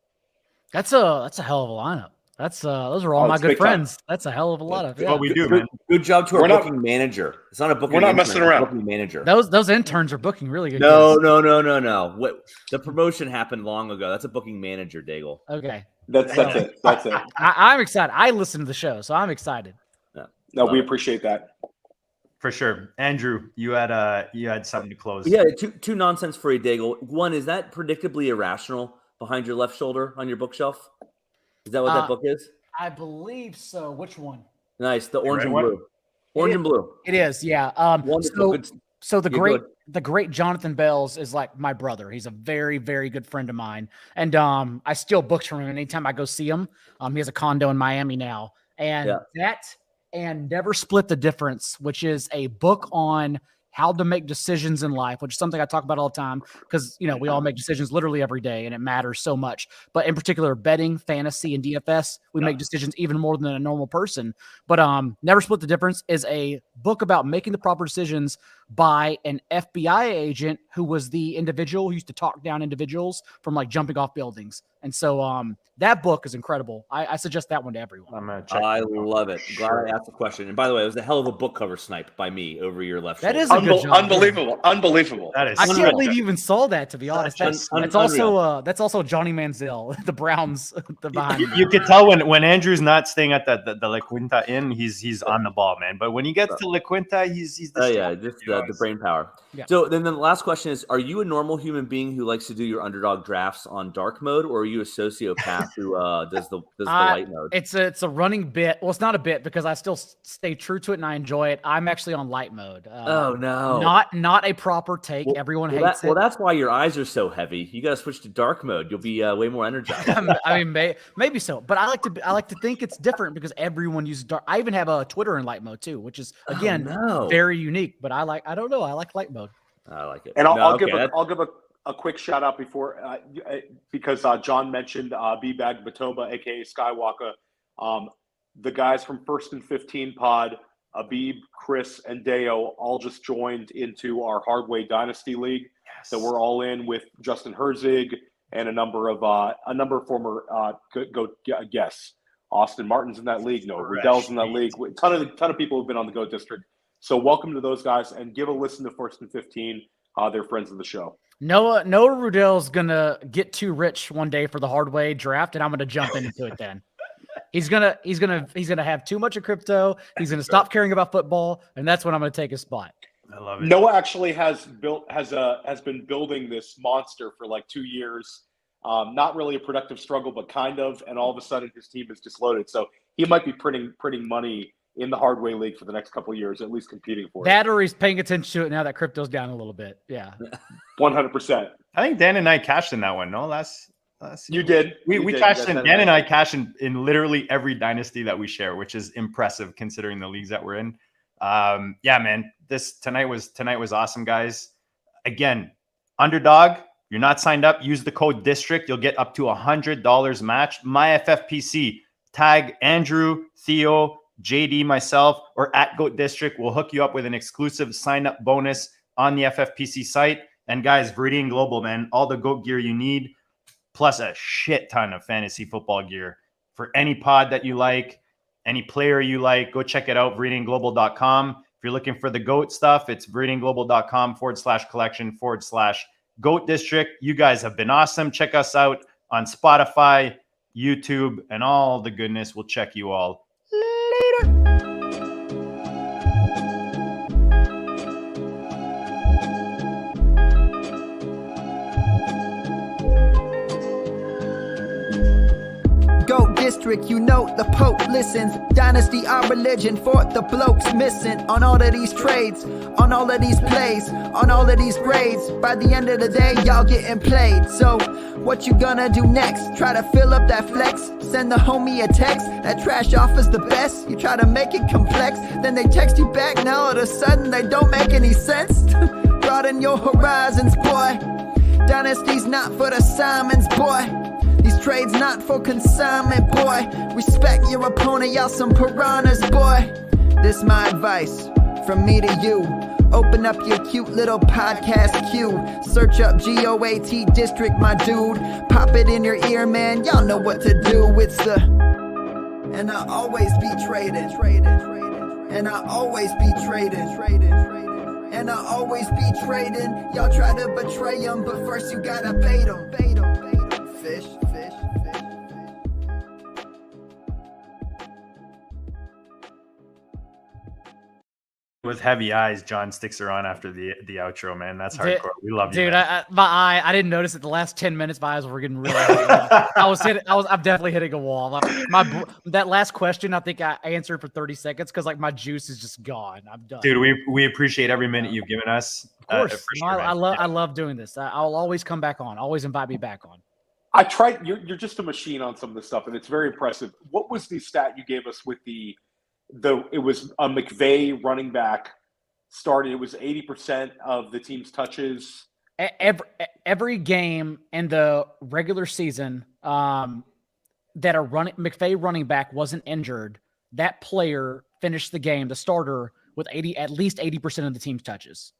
That's a hell of a lineup. Those are all my good friends. Time. That's a hell of a lot of what we do, man. Good job to our booking manager. It's not a booking. We're not messing around. Booking manager. Those interns are booking really good. No. What the promotion happened long ago. That's a booking manager, Daigle. Okay. That's it. I'm excited. I listen to the show, so I'm excited. No, we appreciate that. For sure. Andrew, you had something to close. Yeah, two nonsense free, Daigle. One, is that predictably irrational behind your left shoulder on your bookshelf? Is that what that book is? I believe so. Which one? Nice. The orange and blue. Orange and blue. It is, yeah. So the great Jonathan Bells is like my brother. He's a very, very good friend of mine. And I still book from him anytime I go see him. He has a condo in Miami now. And that and Never Split the Difference, which is a book on how to make decisions in life, which is something I talk about all the time because, we all make decisions literally every day and it matters so much. But in particular, betting, fantasy, and DFS, we make decisions even more than a normal person. But Never Split the Difference is a book about making the proper decisions by an FBI agent who was the individual who used to talk down individuals from like jumping off buildings. And so that book is incredible. I suggest that one to everyone. I'm gonna check. I love it. Glad I asked the question. And by the way, it was a hell of a book cover snipe by me over your left That shoulder. is a good job. Unbelievable. That is. I can't believe you even saw that, to be honest. That's unreal. also Johnny Manziel, the Browns, the behind. You could tell when Andrew's not staying at the La Quinta Inn, he's on the ball, man. But when he gets to La Quinta, he's just the brain power. Yeah. So then the last question is: are you a normal human being who likes to do your underdog drafts on dark mode, or are you a sociopath who does the light mode? It's a running bit. Well, it's not a bit because I still stay true to it and I enjoy it. I'm actually on light mode. Oh no, not a proper take. Everyone hates it. Well, that's why your eyes are so heavy. You got to switch to dark mode. You'll be way more energized. I mean, maybe so, but I like to think it's different because everyone uses dark. I even have a Twitter in light mode too, which is again very unique. But I like light mode. I like it. And I'll give a quick shout out before because John mentioned B-Bag Batoba, aka Skywalker. The guys from First and 15 Pod, Abib, Chris, and Deo all just joined into our Hardway Dynasty League. Yes. So we're all in with Justin Herzig and a number of former guests. Austin Martin's in that league. Noah Riddell's in that league. A ton of people have been on the GOAT District. So welcome to those guys, and give a listen to First and 15. They're friends of the show. Noah Rudell's gonna get too rich one day for the Hardway draft, and I'm gonna jump into it then. He's gonna have too much of crypto. He's gonna stop caring about football, and that's when I'm gonna take his spot. I love it. Noah actually has been building this monster for like 2 years. Not really a productive struggle, but kind of. And all of a sudden, his team is just loaded. So he might be printing money in the Hardway League for the next couple of years, at least competing for it. That or he's paying attention to it now that crypto's down a little bit. Yeah, 100%. I think Dan and I cashed in that one. No, last you did. We cashed in. Dan and I cashed in literally every dynasty that we share, which is impressive considering the leagues that we're in. Yeah, man. Tonight was awesome, guys. Again, underdog. You're not signed up. Use the code DISTRICT. You'll get up to $100 match. My FFPC. Tag Andrew, Theo, JD, myself, or at GOAT District. We'll hook you up with an exclusive sign-up bonus on the FFPC site. And guys, Viridian Global, man, all the GOAT gear you need, plus a shit ton of fantasy football gear for any pod that you like, any player you like. Go check it out, viridianglobal.com. If you're looking for the GOAT stuff, it's viridianglobal.com/collection/GOAT District. You guys have been awesome. Check us out on Spotify, YouTube, and all the goodness. We'll check you all later. GOAT District, you know the Pope listens. Dynasty, our religion, for the blokes missing. On all of these trades, on all of these plays, on all of these grades. By the end of the day, y'all getting played. So, what you gonna do next? Try to fill up that flex? Send the homie a text. That trash offer's the best. You try to make it complex, then they text you back. Now all of a sudden, they don't make any sense. Broaden your horizons, boy. Dynasty's not for the Simons, boy. These trades not for consignment, boy. Respect your opponent, y'all some piranhas, boy. This my advice from me to you. Open up your cute little podcast queue. Search up GOAT District, my dude. Pop it in your ear, man. Y'all know what to do. It's the and I always be traded. And I always be traded. And I always be trading. Y'all try to betray them, but first you gotta bait them. Fish. With heavy eyes, John sticks around after the outro, man. That's hardcore. We love you, dude. Man. I didn't notice it. The last 10 minutes, my eyes were getting really. I'm definitely hitting a wall. That last question, I think I answered for 30 seconds because like my juice is just gone. I'm done. Dude, we appreciate every minute you've given us. Of course, sure, I love doing this. I'll always come back on. Always invite me back on. I tried. You're just a machine on some of this stuff, and it's very impressive. What was the stat you gave us with the it was a McVay running back started. It was 80% of the team's touches. Every game in the regular season that a McVay running back wasn't injured, that player finished the game, the starter, with at least 80% of the team's touches.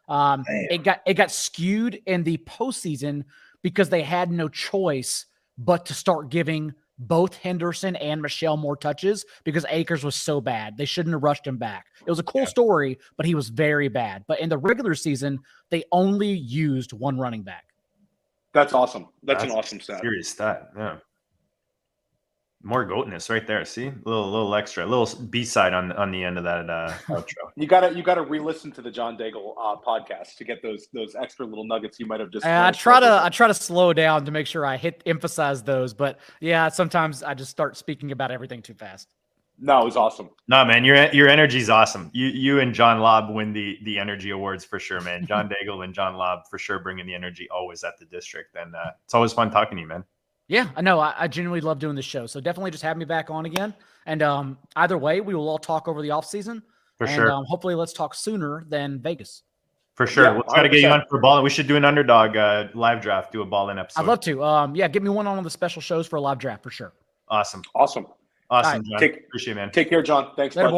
It got skewed in the postseason because they had no choice but to start giving both Henderson and Michelle more touches because Akers was so bad. They shouldn't have rushed him back. It was a cool story, but he was very bad. But in the regular season, they only used one running back. That's awesome. That's an awesome stat. Serious stat. Yeah. More GOATness right there. See, a little extra, a little B-side on the end of that outro. You gotta re-listen to the John Daigle podcast to get those extra little nuggets you might have just. I try to slow down to make sure I emphasize those, but yeah, sometimes I just start speaking about everything too fast. No, it was awesome. No, man, your energy's awesome. You and John Lobb win the energy awards for sure, man. John Daigle and John Lobb for sure bringing the energy always at the district, and it's always fun talking to you, man. Yeah, I know. I genuinely love doing this show. So definitely just have me back on again. And either way, we will all talk over the offseason. For sure. Hopefully let's talk sooner than Vegas. For sure. We'll try to get you on for ball. We should do an underdog live draft, do a ball-in episode. I'd love to. Get me one on the special shows for a live draft for sure. Awesome. Awesome. Awesome, Right. John. Appreciate it, man. Take care, John. Thanks, bud.